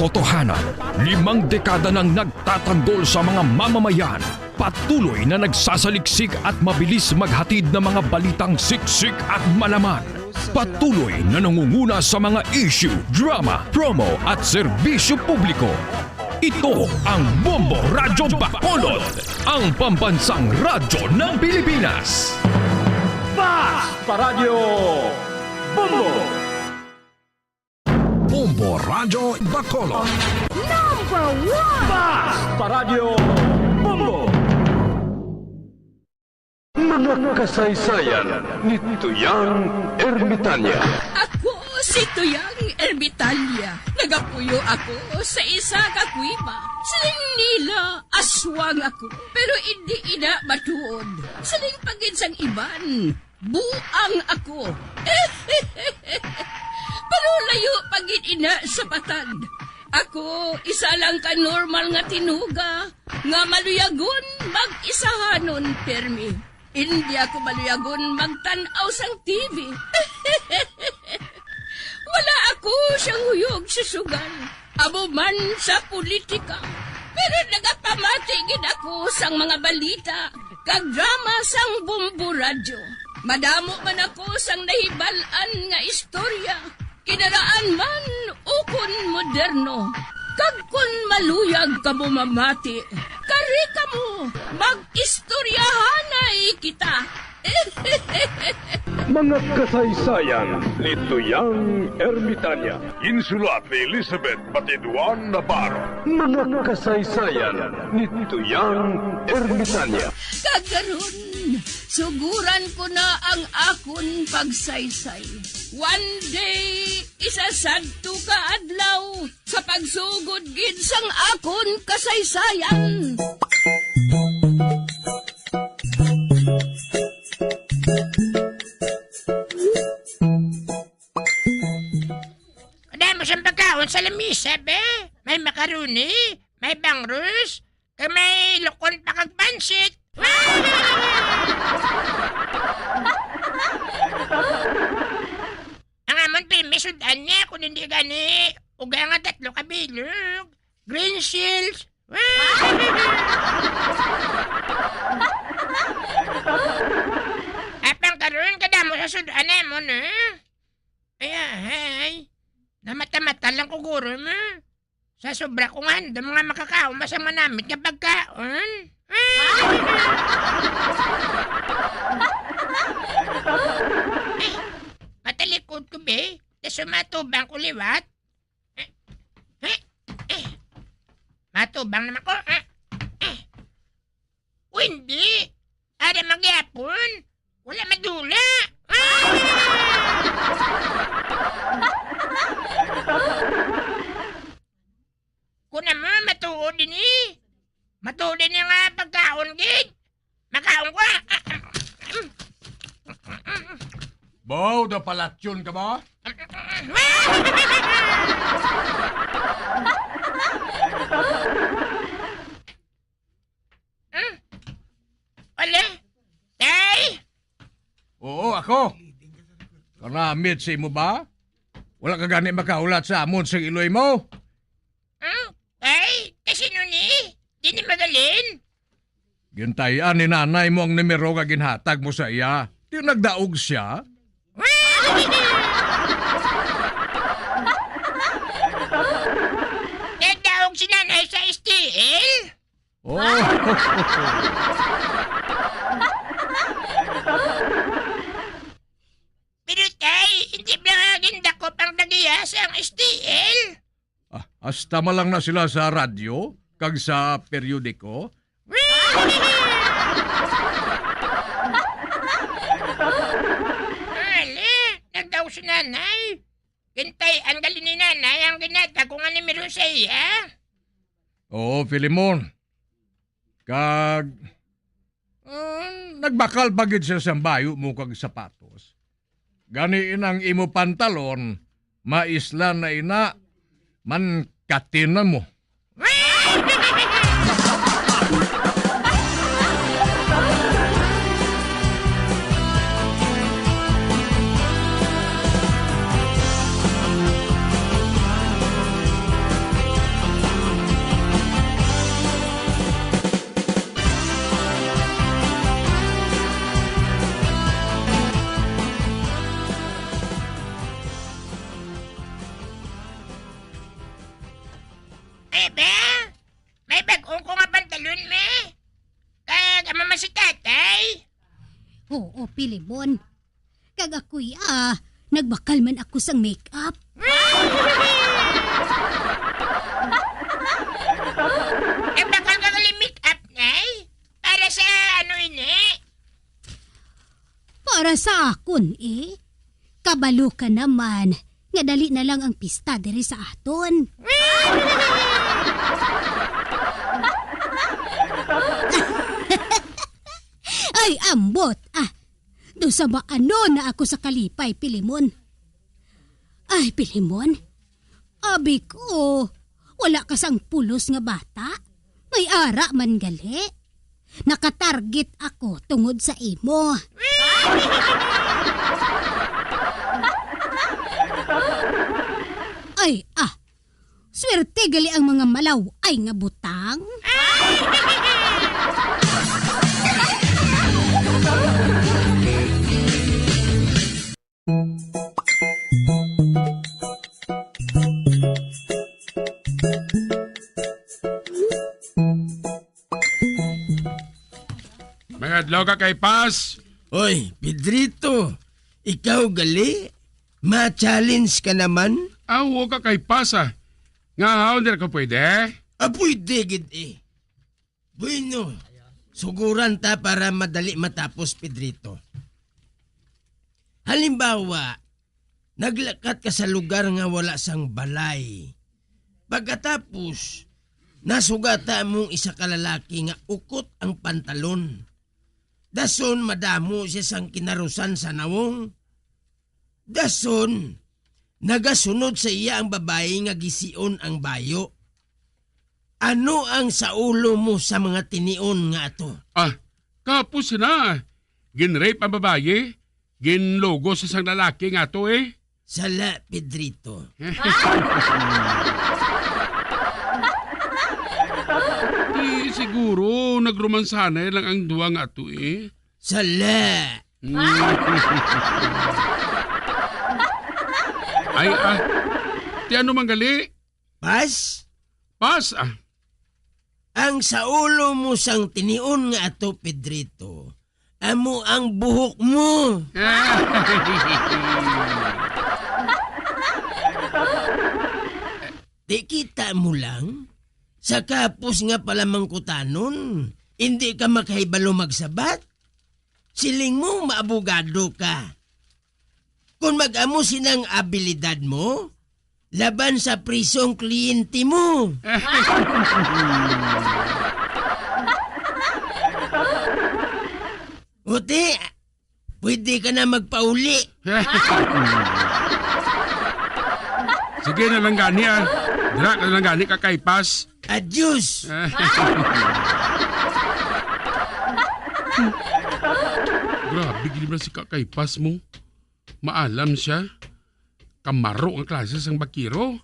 katotohanan, 5 dekada nang nagtatanggol sa mga mamamayan, patuloy na nagsasaliksik at mabilis maghatid ng mga balitang siksik at malaman. Patuloy na nangunguna sa mga issue, drama, promo at serbisyo publiko. Ito ang Bombo Radyo Bacolod, ang pambansang radyo ng Pilipinas. Basta Radio Bombo! Bombo Radyo Bacolod. Number 1! Basta Radio Bombo! Mga kasaysayan ni Tuyang Ermitanya. Ako si Tuyang Ermitanya. Nagapuyo ako sa isa ka kuiba. Siling nila, aswang ako. Pero hindi ina matuod. Siling pagin sang iban, buang ako. Pero layo pagin ina sa batad. Ako, isa lang ka normal nga tinuga, nga maluyagon mag-isahanon permi. Hindi ako maluyagon magtanaw sang TV. Wala ako siyang huyog sa sugal, amo man sa politika. Pero nagapamatagin ako sang mga balita, kag drama sang Bombo Radyo. Madamo man ako sang nahibalan nga istorya, kinaraan man ukon moderno. Kag kun maluyag ka mo mamati, kari ka mo, mag-istoryahanay kita. Mga kasaysayan ni Tuyang Ermitanya. Insulat ni Elizabeth Batiduan Navarro. Mga kasaysayan ni Tuyang Ermitanya. Kagaron, suguran ko na ang akon pagsaysay. One day, isasadto ka adlaw sa pagsugod gid sang akon kasaysayan. Kada mo siyang pagkaon sa lamisa, be. May makaroni, may bangrus, kag may lukon pa kag pansit. Ang amon pimi sudan niya kung hindi gani. Uga nga 3 kabilog. Green shields. Apang karoon kada mo sa sudan mo, no? Ay. Namata-mata lang ko guro mo. Sa sobra kong handa mga makakaon masama namin kapag kaon. Matalikod ko, be. Tas sumatubang ko liwat. Matubang naman ko. Hindi. Ada magyapon. Wala madula. Kuna mo, matuod din eh. Matuod din yung pagkaon, gid. Makaon ko. Baw, da palatyon ka ba? Wala. Tay! Oo, ako. Karamid sa imo ba? Wala ka gani makaulat sa amon sa iloy mo? Tay, kasi nun eh. Di ni magalin. Gintayan ni nanay mo ang numero ka ginhatag mo sa iya. Di nagdaog siya? Nagdaog si nanay sa STL? Oh. Pero tay, hindi ba ginda ko pang nagiya sa ang STL? Hasta malang na sila sa radyo, kag sa periodiko. Ale, nagdaog si nanay. Gintay, ang galing ni nanay ang ginata kung ano meron sa iya. Oo, Filimon. Kag... nagbakal bagid siya sa bayo mo kag sapatos. Ganiin ang imo pantalon, maisla na ina, man katinan mo. be? May bagong ko nga pantalon, me. Kag ama si tatay. Oo, Pilimon. Kag ako'y nagbakal man ako sang make-up. Bakal ka make up, nay? Para sa ano ini? Para sa akon Kabalo ka naman. Nga dali na lang ang pista diri sa aton. Ay, ambot. Do sa maano na ako sa kalipay, Pilimon. Ay, Pilimon. Abi ko, wala ka sang pulos nga bata. May ara man gali. Nakatarget ako tungod sa imo. Ay, swerte gali ang mga malaw ay nga butang. Mga adlaw ka kay Pas. Oy, Pedrito, ikaw gali? Ma-challenge ka naman? Awo ka kay Pas Nga haon din ka pwede? Apoy digid Bueno, suguran ta para madali matapos, Pedrito. Halimbawa, naglakat ka sa lugar nga wala sang balay. Pagkatapos, nasugata mong isa ka lalaki nga ukot ang pantalon. Dason madamo siya sang kinarusan sa nawong. Dason, nagasunod sa iya ang babae nga gision ang bayo. Ano ang saulo mo sa mga tinion nga ato? Kapos na. Ginrape ang babae. Ginlogo sa isang lalaki nga to Sala, Pedrito. Di siguro nagromansanay lang ang duwa nga to Sala. Ay ti ano man gali? Pas? Pas Ang saulo mo sang tinion nga ato, Pedrito, amo ang buhok mo. Di kita mo lang? Sa kapos nga pala mangkutanon, hindi ka makahibalo magsabat? Siling mo maabogado ka. Kung mag-amo sinang abilidad mo, laban sa prisong kliyente mo. Ote, pwede ka na magpauli. Sige na lang gani Dira ka na lang gani ka kay Pas. Adios. Grabe gini na si Kakay Pas mo. Maalam siya. Kamaro ang klase sang bakiro.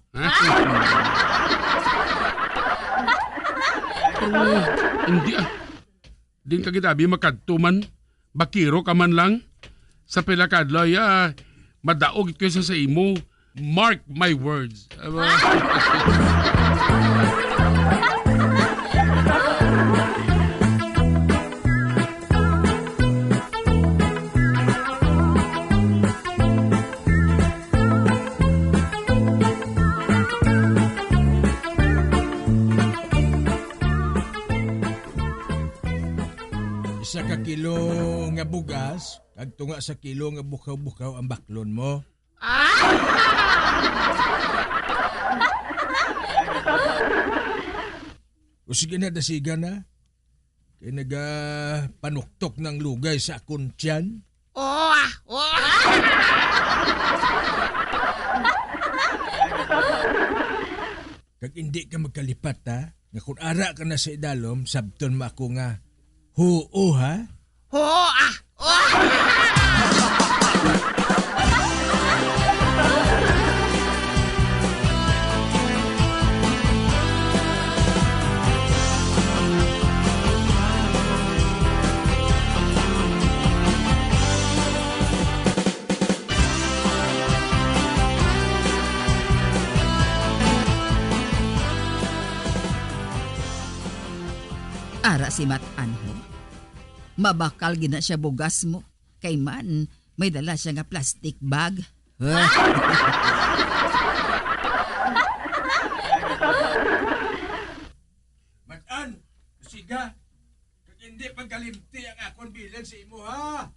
Pero hindi Din ka gitabi makadtuman. Bakiro ka man lang. Sa pilakadloy madaog ito sa imo. Mark my words. Isa ka kilo nga bugas, kag tunga sa kilo nga bukaw-bukaw ang baklon mo. O sige na, dasiga na. Kaya panuktok ng lugay sa akong tiyan. Kag hindi ka magkalipat nga kung ara ka na sa idalom, sabton mo ako nga, huo ha? Ara si Matanho. Mabakal gina siya bugas mo. Kay man, may dala siya nga plastic bag. Mag-an, siga. Kag hindi pagkalimti ang akong bilan sa imo ha.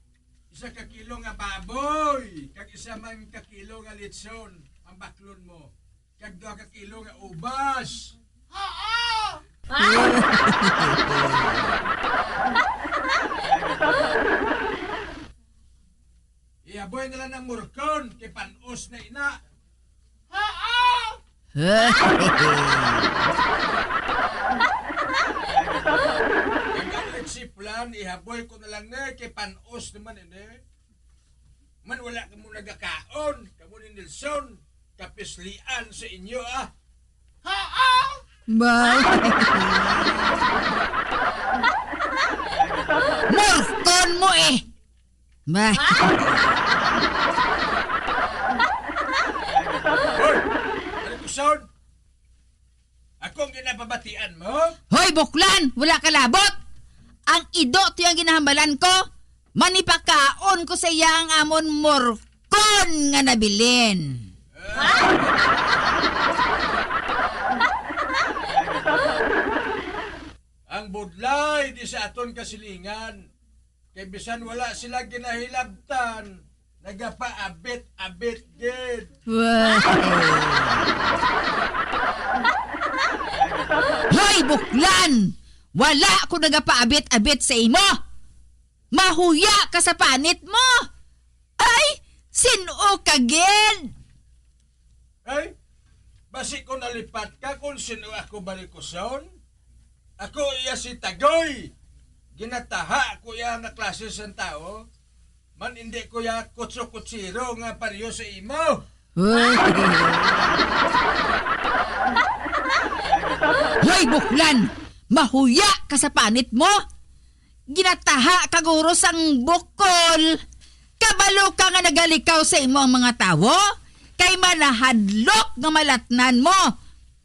Isa ka kilo nga baboy, kag isa man ka kilo nga litson ang baklon mo. Kag 2 ka kilo nga ubas. Iyaboy na lang ng murkon kay panos na ina. Kagalit si plan, ihaboy ko na lang na kay panos naman ini. Man wala ka mo nagakaon, kamo ni Nelson, kapislian sa inyo ah. Murkon mo eh! Ba? Hoy! Ano ko sound? Akong ginapabatian mo? Hoy, buklan! Wala ka labot! Ang ido to yung ginahambalan ko. Manipakaon ko sa iya ang amon murkon nga nabilin. Ang budlay di sa aton kasilingan. Kay bisan wala sila ginahilabtan, nagapaabit-abit gid. Hoy, buklan! Wala ko nagapaabit-abit sa imo! Mahuya ka sa panit mo! Ay, sino ka gid? Ay, basi ko nalipat ka kung sino ako balikuson. Ako iya si Tagoy. Ginataha ko ya nga klase sa tao. Man hindi ko ya kutso-kutsiro nga pariyo sa imo. Hoy, buklan! Mahuya ka sa panit mo! Ginataha ka guro sang bukol! Kabalo ka nga nagalikaw sa imo ang mga tawo? Kay manahadlok nga malatnan mo!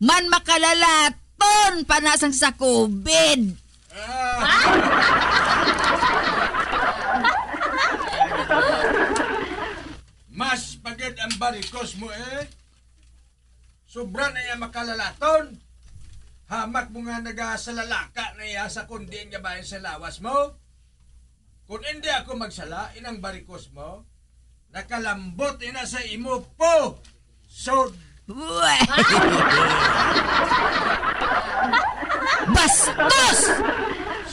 Man makalalaton panasang sa COVID! Mas pagid ang barikos mo eh. Sobra na iya makalalaton. Hamak mo nga nagasalalaka na iya sa kundi nga bayan sa lawas mo. Kung hindi ako magsala, inang barikos mo, nakalambot ina sa imo po. So, Bastos!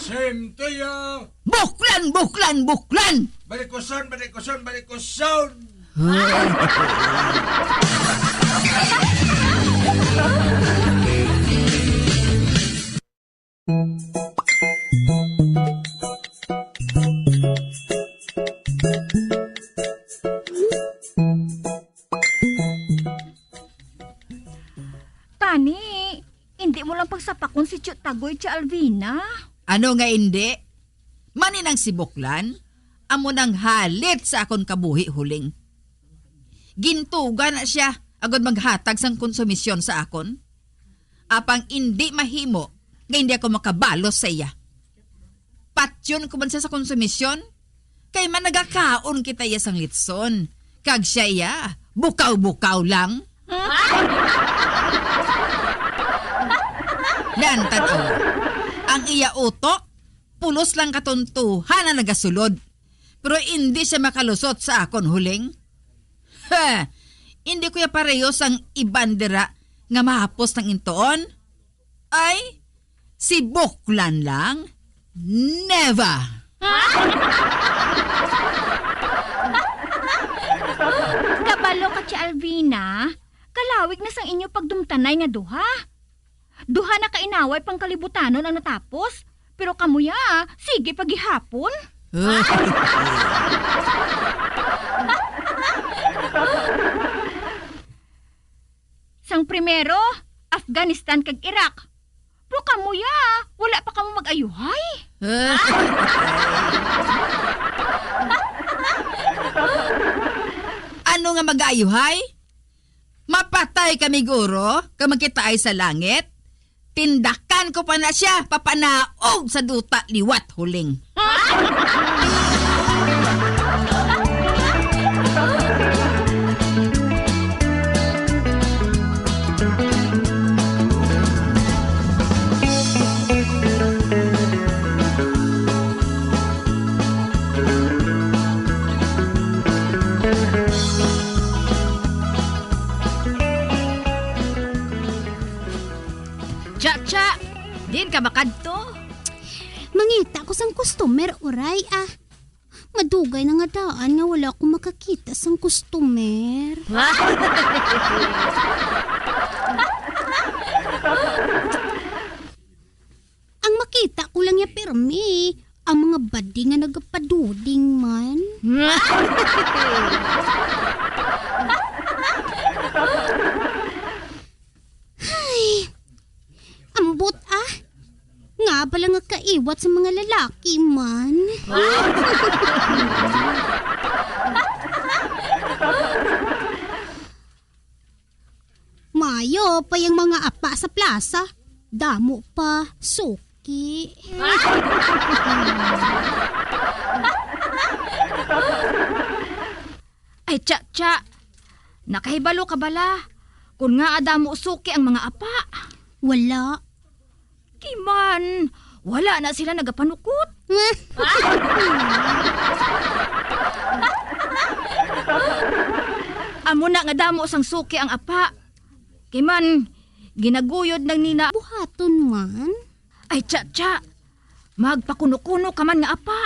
same to you. Buklan, buklan, buklan! Barikoson, barikoson, barikoson. Tani, hindi mo lang pagsapakon si Tio Tagoy, Tia Alvina. Ano nga hindi? Maninang si buklan, amo nang halit sa akon kabuhi huling. Gintuga na siya agad maghatag sang konsumisyon sa akon. Apang hindi mahimo nga hindi ako makabalos sa iya. Patyon ko man siya sa konsumisyon, kay man nagakaon kita iya sang litson. Kag siya iya, bukaw-bukaw lang. Nantanaw, ang iya utok, pulos lang katuntuhan na nagasulod. Pero hindi siya makalusot sa akon huling. Ha! Hindi ko ya parehos ang ibandera nga mahapos ng intoon. Ay, si buklan lang. Never! Kabalo ka, Tia Alvina. Kalawig na sang inyo pagdumtanay nga duha. Duha na kainaway pang kalibutanon ang natapos. Pero kamuya, sige pagihapon. Sang primero, Afghanistan kag Iraq. Pero kamuya, wala pa kamo mag-ayuhay. Ano nga mag-ayuhay? Mapatay kami guro, kag magkita ay sa langit. tindakan ko pa na siya papanaog sa duta liwat huling. Cha, din ka makadto? Mangita ko sang customer, uray Madugay na nga daan nga wala akong makakita sang customer. Ang makita ko lang ya pirmi, ang mga badi nga nagapaduding man. Ay, ambot nga pala nga kaiwat sa mga lalaki man. Mayo pa yung mga apa sa plaza. Damo pa, suki. Ay, cha, nakahibalo ka bala? Kung nga adamo suki ang mga apa. Wala. Kiman, wala na sila nagapanukot. Amo na nga damo sang suki ang apa. Kiman, ginaguyod ng nina. Buhaton man. Ay, cha, magpakuno-kuno ka man nga apa.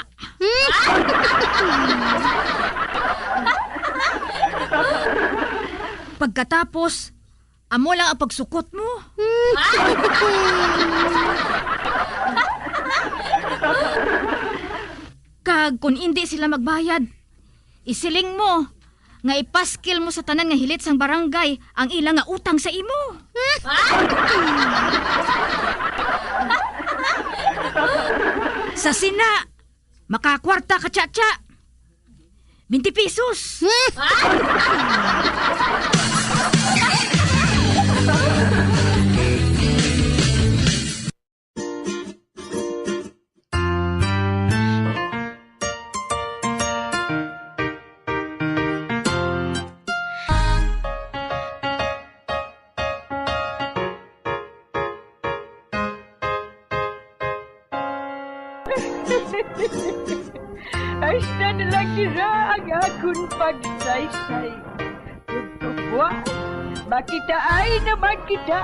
Pagkatapos, amo lang ang pagsukot mo. Kag kung hindi sila magbayad, isiling mo nga ipaskil mo sa tanan nga hilit sang barangay ang ilang nga utang sa imo. Sa sina, makakwarta ka, cha. 20 pesos. Hasta na lang nila ang akong pagsaysay. Pagkabuan, makita ay naman kita.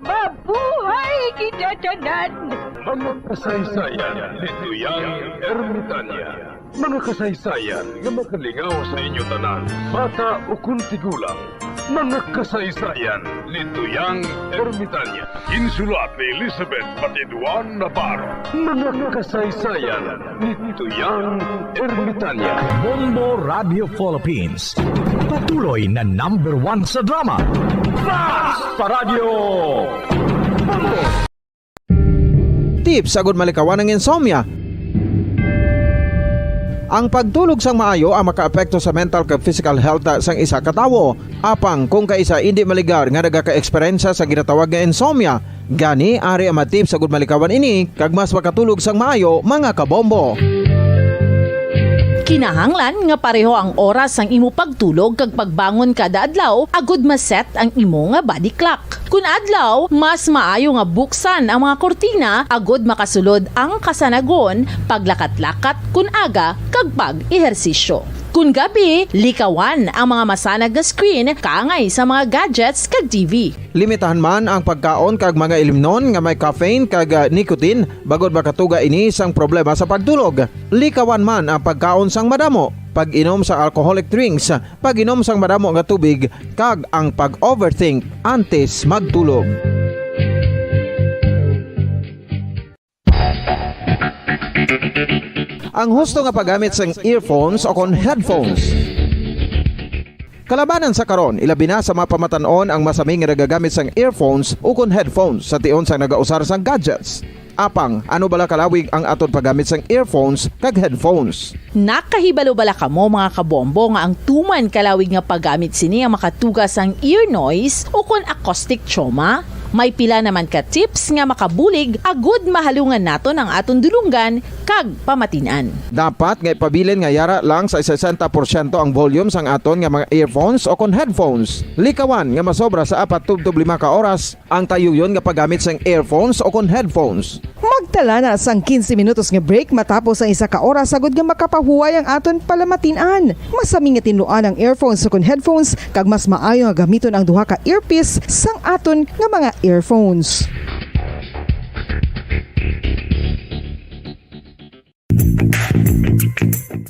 Mabuhay kita tanan. Mga kasaysayan ni Tuyang Ermitanya. Mga kasaysayan nga makalingaw sa inyo tanan, bata o kuntigulang. Mga kasaysayan ni Tuyang Ermitanya. Insulat ni Elizabeth Batiduan Navarro. Mga kasaysayan ni Tuyang Ermitanya. Bombo Radio Philippines. Patuloy na #1 sa drama. Fast sa radyo! Bombo! Tips sagud malikawan ng insomnia. Ang pagtulog sang maayo ang makaapekto sa mental kag physical health sang isa ka tawo. Apang kung kaisa hindi maligar nga nagaka-eksperyensya sa ginatawag nga insomnia, gani ari ang tips sagud malikawan ini kag mas makatulog sang maayo mga kabombo. Kinahanglan nga pareho ang oras ang imo pagtulog kag pagbangon kada adlaw agud maset ang imo nga body clock. Kun adlaw, mas maayo nga buksan ang mga kortina agud makasulod ang kasanagon, paglakat-lakat kun aga kag pag-ehersisyo. Kun gabi, likawan ang mga masanag na screen kaangay sa mga gadgets kag TV. Limitahan man ang pagkaon kag mga ilimnon nga may caffeine kag nicotine bagod makatuga ini sang problema sa pagtulog. Likawan man ang pagkaon sang madamo, pag-inom sa alcoholic drinks, pag-inom sang madamo nga tubig kag ang pag-overthink antes magtulog. Ang husto nga paggamit sang earphones o kon headphones. Kalabanan sa karon, ilabi na sa mapamatanon ang masami nga nagagamit sang earphones o kon headphones sa tion sang nagausar sang gadgets. Apang, ano bala kalawig ang aton paggamit sang earphones kag headphones? Nakahibalo bala kamo mga kabombo nga ang tuman kalawig nga paggamit sini ang makatugas ang ear noise o kon acoustic trauma? May pila naman ka tips nga makabulig agud mahalungan naton ang aton dulunggan kag pamatinan. Dapat nga ipabilin nga yara lang sa 60% ang volume sang aton nga mga earphones o kon headphones. Likawan nga masobra sa 4 to 5 ka oras ang tayuyon nga paggamit sang earphones o kon headphones. Magtala na sang 15 minutos nga break matapos ang 1 ka oras sagod nga makapahuway ang aton palamatinan. Masami nga tinluan ang earphones o kon headphones kag mas maayo nga gamiton ang duha ka earpiece sang aton nga mga earphones.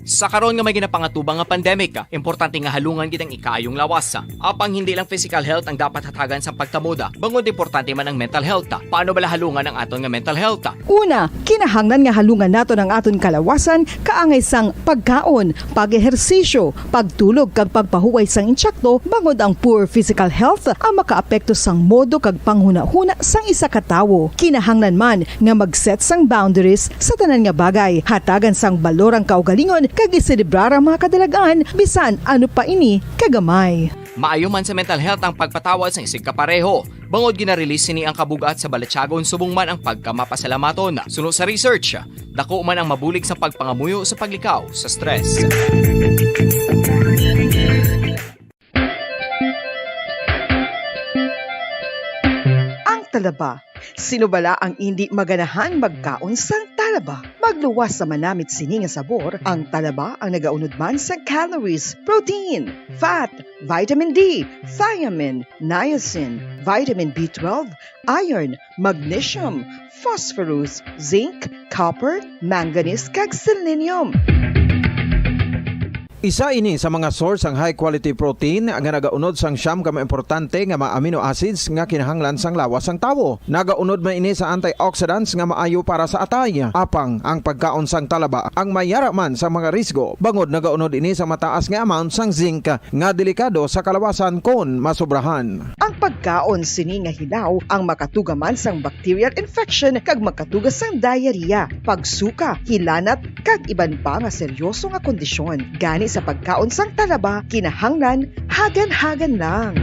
Sa karon nga may ginapangatubang nga pandemic, importante nga halungan gid ang ikaayong lawas. Apang hindi lang physical health ang dapat hatagan sa pagtamuda, bangod importante man ang mental health. Paano bala halungan ang aton nga mental health? Una, kinahanglan nga halungan naton ang aton kalawasan kaangay sang pagkaon, pag-ehersisyo, pagtulog kag pagpahuway sang insyakto bangod ang poor physical health ang makaapekto sang modo kag panghuna-huna sang isa ka tawo. Kinahanglan man nga mag-set sang boundaries sa tanan nga bagay, hatagan sang balorang kaugalingon kag iselebrar ang mga kadalagaan bisan ano pa ini kagamay. Maayo man sa mental health ang pagpatawad sa isig kapareho. Bangod gina-release ni ang kabugat sa Balatsyagon subong man ang pagkamapasalamaton. Sunod sa research, dako man ang mabulig sa pagpangamuyo sa paglikaw sa stress. Ang talaba. Sino bala ang hindi maganahan magkaon sang talaba? Magluwas sa manamit sini nga sabor, ang talaba ang nagaunod man sa calories, protein, fat, vitamin D, thiamine, niacin, vitamin B12, iron, magnesium, phosphorus, zinc, copper, manganese kag selenium. Isa ini sa mga source ang high quality protein nga nagaunod sang siyam ka importante nga mga amino acids nga kinahanglan sang lawas sang tawo. Nagaunod man ini sa antioxidants nga maayo para sa atay. Apang ang pagkaon sang talaba ang mayara man sa mga risgo. Bangod nagaunod ini sa mataas nga amount sang zinc nga delikado sa kalawasan kon masobrahan. Ang pagkaon sini nga hilaw ang makatugaman sang bacterial infection kag makatugas sang diarrhea, pagsuka, hilanat kag iban pa nga seryoso nga kondisyon. Gani sa pagkaon sang talaba, kinahanglan hagan-hagan lang.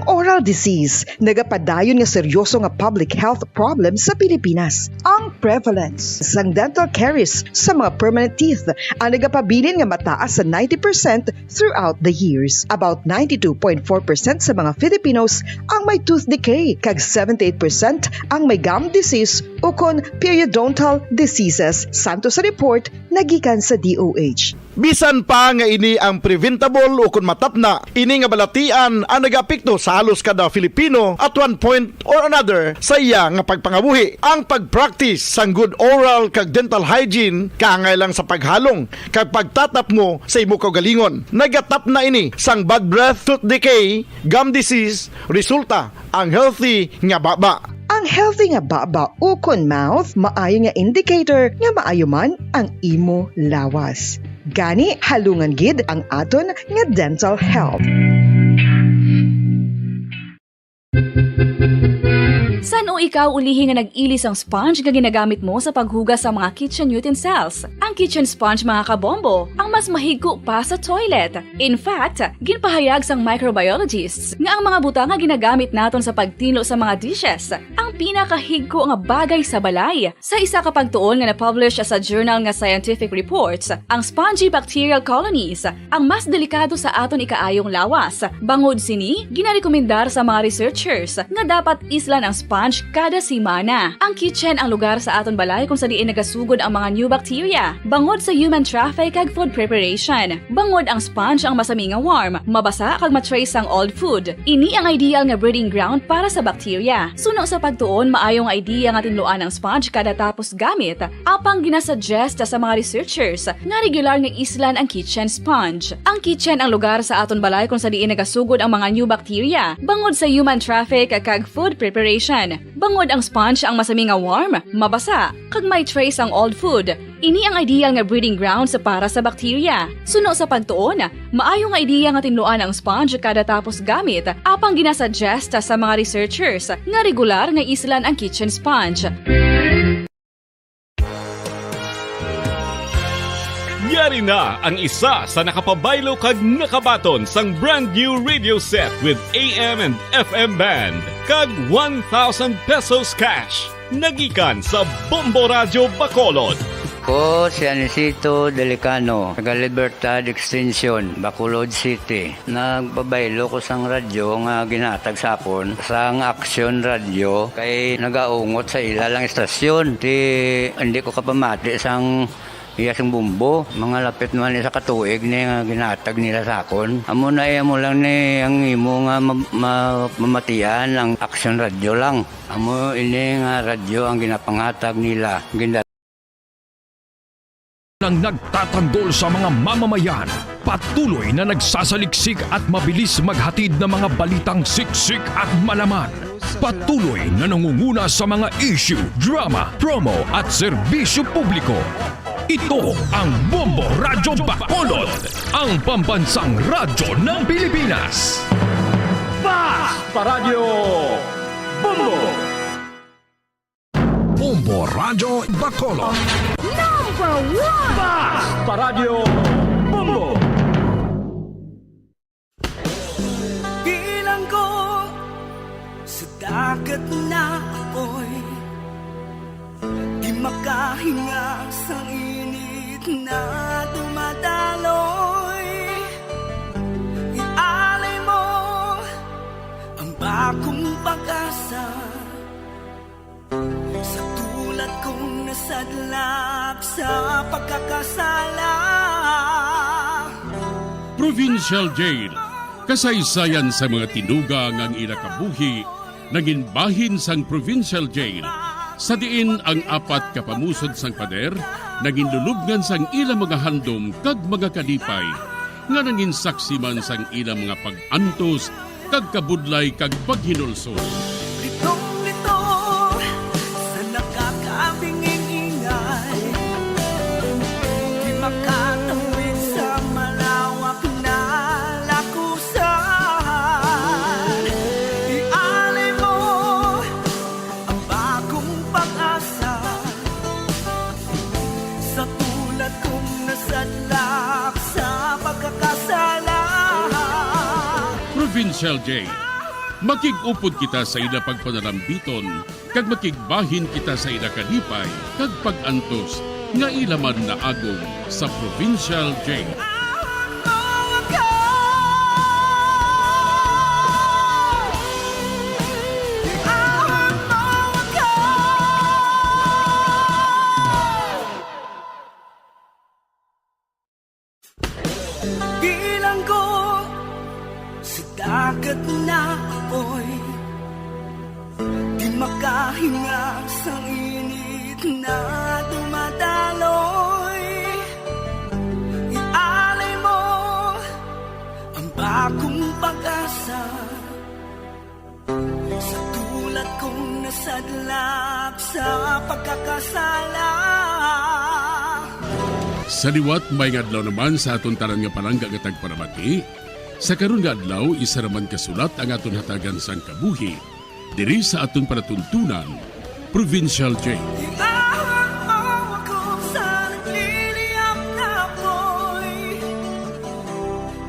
Oral disease, nagapadayon nga seryoso nga public health problem sa Pilipinas. Ang prevalence sang dental caries sa mga permanent teeth ang nagapabilin nga mataas sa 90% throughout the years. About 92.4% sa mga Filipinos ang may tooth decay, kag 78% ang may gum disease o kon periodontal diseases, santo sa report nagikan sa DOH. Bisan pa nga ini ang preventable o kung matapna, ini nga balatian ang nagapikto sa halos kada Filipino at one point or another sa iya nga pagpangabuhi. Ang pag-practice sang good oral kag dental hygiene kaangay lang sa paghalong kag pagtatap mo sa imo kaugalingon. Nagatap na ini sang bad breath, tooth decay, gum disease, resulta ang healthy nga baba. Ang healthy nga baba o kon mouth maayo nga indicator nga maayo man ang imo lawas. Gani halungan gid ang aton nga dental health. San o ikaw ulihin nga nag-ilis ang sponge nga ginagamit mo sa paghugas sa mga kitchen utensils? Ang kitchen sponge mga kabombo, ang mas mahigko pa sa toilet. In fact, ginpahayag sang microbiologists nga ang mga butang nga ginagamit naton sa pagtilo sa mga dishes ang pinakahigko nga bagay sa balay. Sa isa ka pagtuon nga na-publish sa journal nga Scientific Reports, ang spongy bacterial colonies ang mas delikado sa aton ikaayong lawas. Bangod sini, ginarekomendar sa mga researchers nga dapat islan ang sponge kada simana. Ang kitchen ang lugar sa aton balay kung sa diin nagasugod ang mga new bacteria. Bangod sa human traffic kag food preparation. Bangod ang sponge ang masami nga warm, mabasa kag matrace ang old food. Ini ang ideal nga breeding ground para sa bacteria. Suno sa pagtuon, maayong idea nga tinluan ang sponge kada tapos gamit. Apang ginasuggest sa mga researchers nga regular nga islan ang kitchen sponge. Ang kitchen ang lugar sa aton balay kung sa diin nagasugod ang mga new bacteria. Bangod sa human traffic kag food preparation. Bangod ang sponge ang masami nga warm, mabasa, kag may trace ang old food. Ini ang ideal nga breeding ground sa para sa bacteria. Suno sa pagtuon, maayo nga idea nga tinluan ang sponge kada tapos gamit, apang ginasuggest sa mga researchers nga regular nga islan ang kitchen sponge. Yari na ang isa sa nakapabaylo kag nakabaton sang brand new radio set with AM and FM band kag 1,000 pesos cash. Nagikan sa Bombo Radio Bacolod. Ko si Anisito Delicano, taga Libertad Extension, Bacolod City. Nagbabaylo ko sang radyo nga ginatag sapon sang Action Radio kay nagaungot sa ilalang estasyon. Hindi ko kapamati sang iyasang bumbo. Mga lapit man sa katuig ni nga ginatag nila sakon. Amo na mo lang ni ang imo nga mamatian ang Action Radio lang. Amo ini nga radyo ang ginapangatag nila. Nang nagtatanggol sa mga mamamayan, patuloy na nagsasaliksik at mabilis maghatid ng mga balitang siksik at malaman. Patuloy na nangunguna sa mga issue, drama, promo at serbisyo publiko. Ito ang Bombo Radyo Bacolod, ang pambansang radyo ng Pilipinas. Fast Paradyo Bombo! Bombo Radyo Bacolod. Number 1! Fast Paradyo Bombo! Bilang ko sa dagat na apoy, di makahinga sa init na dumadaloy. Ialay mo ang bagong pag-asa sa tulad kong nasadlak sa pagkakasala. Provincial Jail, kasaysayan sa mga tinugang ang inakabuhi, naging bahin sang Provincial Jail. Sa diin ang apat kapamusod sang pader, naging lulubngan sang ilang mga handom kag mga kalipay, nga naging saksi man sang ilang mga pag-antos, kag kabudlay kag paghinulsol. Litong-lito sa nakakabinging ingay, di makatawid sa malawak na lakusan. Ialay mo ang bagong pag-asa sa tulad kong nasadlak sa pagkakasala. Provincial Jail, makigupod kita sa ila pagpanalambiton, kag makigbahin kita sa ila kalipay, kag pag-antos, nga ilaman na agong sa Provincial Jail. Bilang ko sa dagat na apoy, di makahinga sa init na dumadaloy. Ialay mo ang bagong pag-asa sa tulad kong nasadlak sa pagkakasala. Sa liwat may ngadlaw naman sa aton tanan nga palangga nga tagparamati. Sa karon nga adlaw isa raman kasulat ang aton hatagan sang kabuhi diri sa aton panatuntunan, Provincial Jail. Iahon mo ako sa nagliliyap na apoy,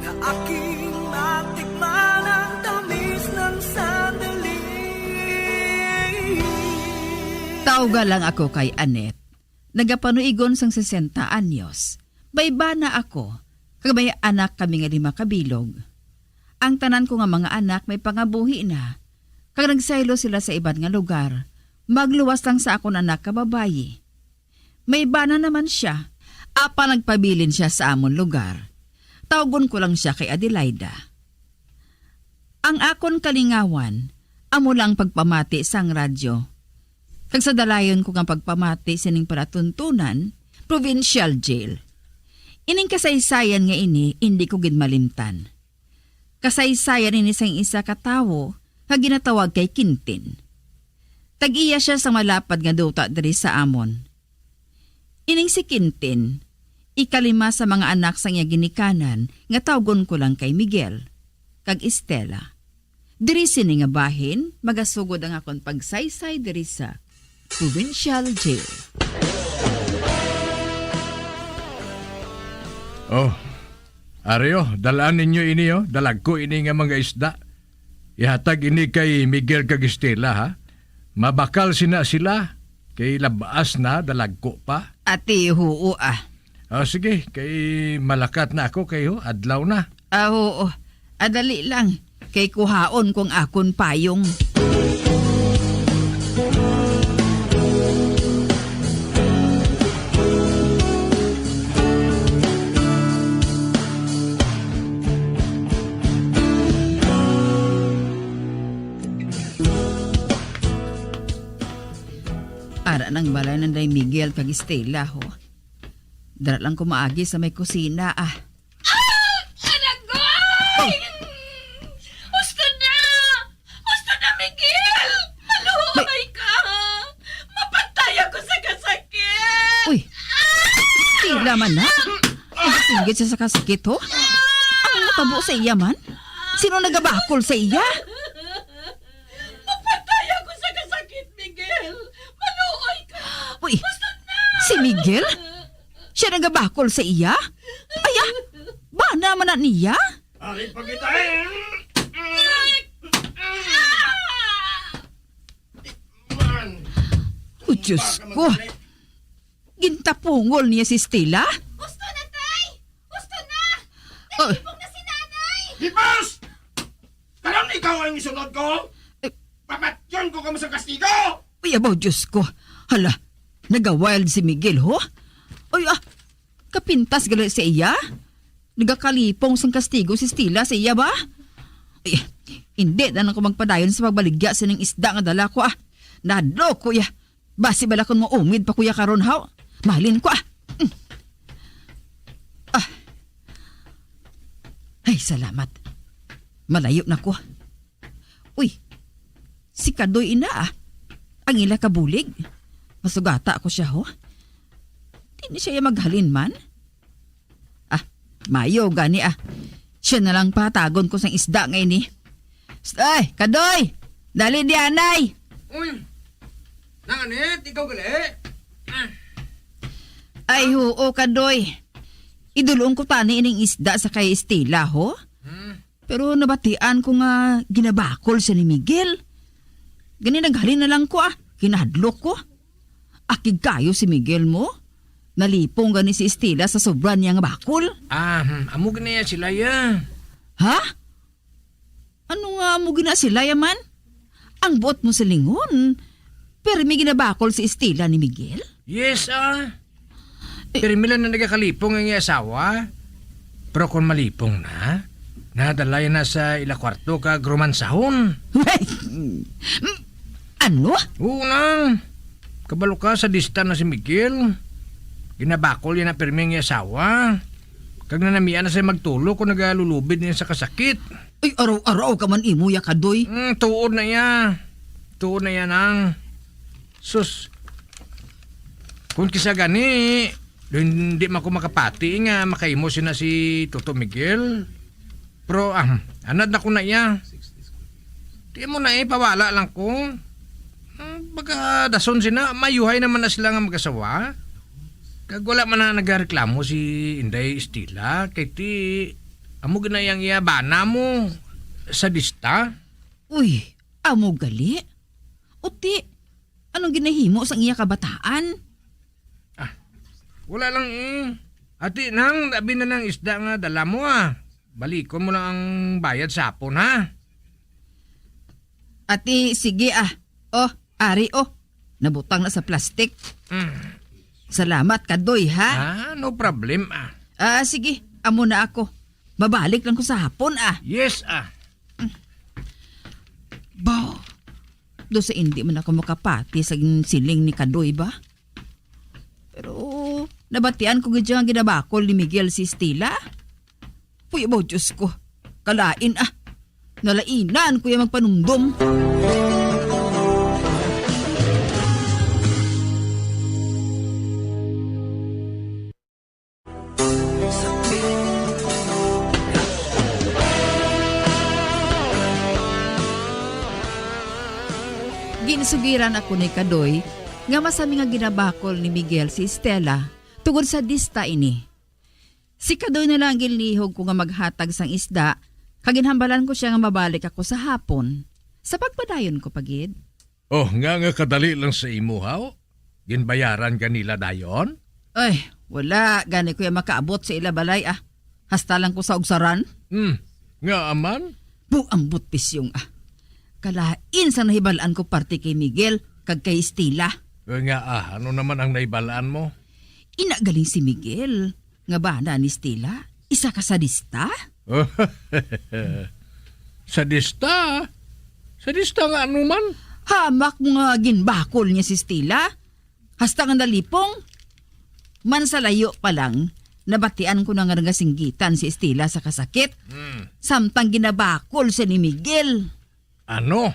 na aking matikman ang tamis ng sandali. Tauga lang ako kay Anet. Nagapanuigon sang 60 anyos. Bayba na ako. Kag may anak kami nga 5 kabilog. Ang tanan ko nga mga anak may pangabuhi na. Kag nagsaylo sila sa iban nga lugar. Magluwas lang sa akon anak kababayi. May bana naman siya. Apa nagpabilin siya sa amon lugar. Tawgon ko lang siya kay Adelaida. Ang akon kalingawan, amo lang pagpamati sang radyo. Kag sa dalayon ko nga pagpamati sining paratuntunan, Provincial Jail. Ining kasaysayan nga ini, hindi ko gid malimtan. Kasaysayan ini sang isa ka tawo nga ginatawag kay Quintin. Tag-iya siya sa malapad nga duta diri sa amon. Ining si Quintin, ikalima sa mga anak sang iya ginikanan nga tawgon ko lang kay Miguel, kag Estela. Diri sini nga bahin, magasugod ang akon pagsaysay diri sa Provincial Jail. Oh, Aryo, dalaan ninyo ini dalag ko ini nga mga isda. Ihatag ini kay Miguel kag Estela ha. Mabakal sila kay labaas na dalag ko pa. Ati huo Oh, sige, kay malakat na ako kayo, adlaw na. Oo, adali lang. Kay kuhaon kung akon payong. Ara nang balay ng Day Miguel kag Estela ho. Dara lang kumaagi sa may kusina Anagoy! Gusto na, Miguel! Maluhay ka! Mapatay ako sa kasakit! Uy! Tila man na! Nagasinggit siya sa kasakit ho? Ang natabo sa iya man? Sino nagabakol sa iya? Mapatay ako sa kasakit, Miguel! Maluhay ka! Uy! Si Miguel? Siya nagabakol sa iya? Aya! Ba naman na niya? Aking pagitain! O Diyos ko! Gintapungol niya si Stella? Gusto na, Tay! Gusto na! Oh. Nalibog na si Nanay! Hipos! Karang ikaw ang isunod ko? Papatyon ko kamo sa kastigo! Uy, abaw, Diyos ko. Hala, nagawild si Miguel, ho? Uy, kapintas gali sa iya? Nagakalipong sang kastigo si Stella sa iya ba? Ay, hindi na ko magpadayon sa pagbaligya sa ng isda nga dala ko, Nadlo, kuya. Basi bala kon mo umid pa, kuya, karon haw. Mahalin ko, Ay, salamat. Malayo na ko. Uy, si Kadoy ina, Ang ila kabulig. Masugata ako siya, ho. Hindi siya maghalin man. Mayo gani, Siya na lang patagon ko sang isda ngayon, Ay, Kadoy! Dali di, anay! Uy! Nanganit, ikaw gali? Ay, oo, Kadoy. Idulong ko tani ining isda sa kay Estela, ho? Pero nabatian ko nga ginabakol siya ni Miguel. Gani naghalin na lang ko, Kinahadlok ko. Akig kayo si Miguel mo? Nalipong gani si Estela sa sobran niya nga bakol? Amo gani sila ya. Ha? Ano nga amo gina sila yaman? Ang buot mo sa lingon. Pero may ginabakol si Estela ni Miguel? Yes, Pero milan na nagakalipong ang iyong asawa. Pero kung malipong na, nadalay na sa ila kwarto ka grumansahon. Ano? Oo nang. Kabalo ka sa dista na si Miguel. Ginabakol yan na pirming iyong asawa. Kag nanamian na siya magtulo kung nagalulubid niya sa kasakit. Ay, araw-araw ka man imo ya, Kadoy. Tuod na yan. Tuod na yan ang. Sus. Kung kisa gani, hindi man ko makapati nga makaimo siya na si Toto Miguel. Pero anad na ko na iya. Di mo na pawala lang ko. Baga dason sina, mayuhay naman na sila nga mag-asawa. Kag wala man na nagreklamo si Inday Estela, kay ti amo ginayang iya bana mo sa dista. Uy, amo gali? Uti, anong ginahimo sang iya kabataan? Wala lang Ati nang labi na ng isda nga dala mo Balikon mo lang ang bayad sapon Ati, sige Ari nabutang na sa plastik. Salamat, Kadoy, ha? No problem Sige, amo na ako. Babalik lang ko sa hapon Yes Baw, do sa hindi man ako makapati sa siling ni Kadoy ba? Pero nabatian ko gadya ang ginabakol ni Miguel si Estela. Puy ba, Diyos ko. Kalain Nalainan ko yung magpanumdum. Ginsugiran ako ni Kadoy nga masami nga ginabakol ni Miguel si Estela tungod sa dista ini. Si Kadoy na lang gilihog ko nga maghatag sang isda, kaginhambalan ko siya nga mabalik ako sa hapon. Sa pagpadayon ko pagid. Oh, nga kadali lang sa imo, haw? Ginbayaran ka nila dayon? Ay, wala. Gani ko yung makaabot sa ila balay Hasta lang ko sa ugsaran. Nga aman? Buambot pisyong Kalain sa nahibalaan ko parte kay Miguel kag kay Estila. Nga ano naman ang naibalaan mo? Inagaling si Miguel. Nga bana ni Estila, isa ka sadista? Sadista? Sadista nga ano man? Hamak mo nga ginbakol niya si Estila. Hasta nga nalipong. Man sa layo pa lang, nabatian ko na nga nagasinggitan si Estila sa kasakit. Samtang ginabakol siya ni Miguel. Ano?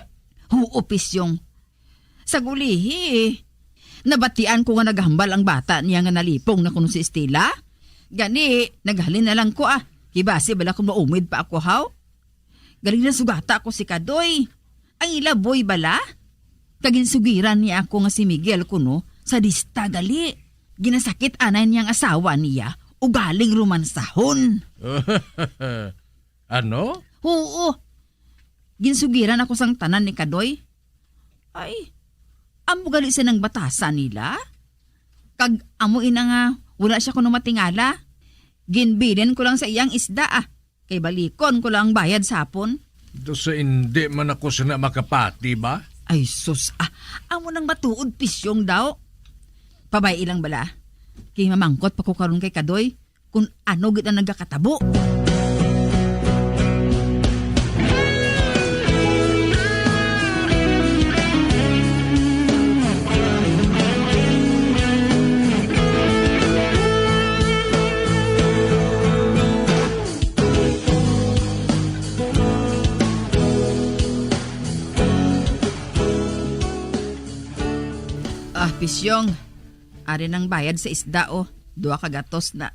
Huupisyong. Sa gulihi, nabatian ko nga naghambal ang bata niya nga nalipong na kuno si Estila. Gani, naghalin na lang ko Kibasi bala kung maumid pa ako haw. Galing na sugata ako si Kadoy. Ang ilaboy bala. Kaginsugiran niya ako nga si Miguel kuno sa dista gali. Ginasakit anay niyang asawa niya o galing romansahon. Ano? Oo. Ginsugiran ako sang tanan ni Kadoy. Ay, amo gali siya ng batasan nila. Kag amo ina nga, wala siya kuno matingala. Ginbilin ko lang sa iyang isda Kay balikon ko lang bayad sapon. Do sa hindi man ako sana makapati ba? Ay sus, amo nang matuod pisyong daw. Pabay ilang bala. Kay mamangkot pa ko karon kay Kadoy kung ano gid ang nagakatabo. Pisyong, ari nang bayad sa isda 2 kagatos na.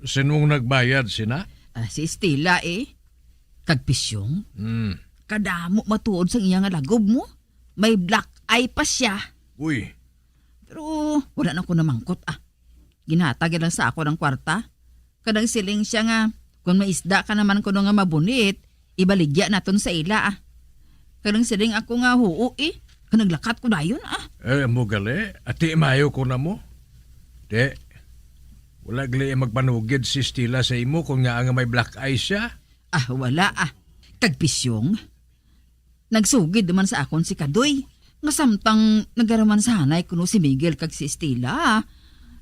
Sinong nagbayad sina? Si Estila Kag Pisyong, kadamo matuod sa iya nga lagob mo. May black eye pa siya. Uy. Pero wala na ko namangkot Ginhatag lang sa ako ng kwarta. Kadang siling siya nga, kung may isda ka naman ko nga mabunit, ibaligya naton sa ila Kadang siling ako nga naglakat ko dayon mo gali. Ati mayo ko na mo. De, wala gali magpanugid si Estila sa imo kung nga may black eye siya. Wala Kag Pisyong, nagsugid naman sa akon si Kadoy. Nga samtang nagaraman sanay kuno si Miguel kag si Estila.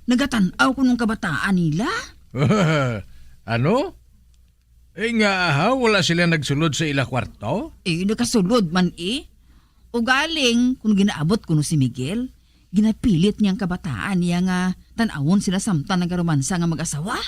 Nagatanaw ko nung kabataan nila. Ano? Nga wala sila nagsulod sa ila kwarto? Nakasulod man O galing, kung ginaabot ko no si Miguel, ginapilit niyang kabataan niya nga tanawon sila samtang nagaromansa nga mag-asawa.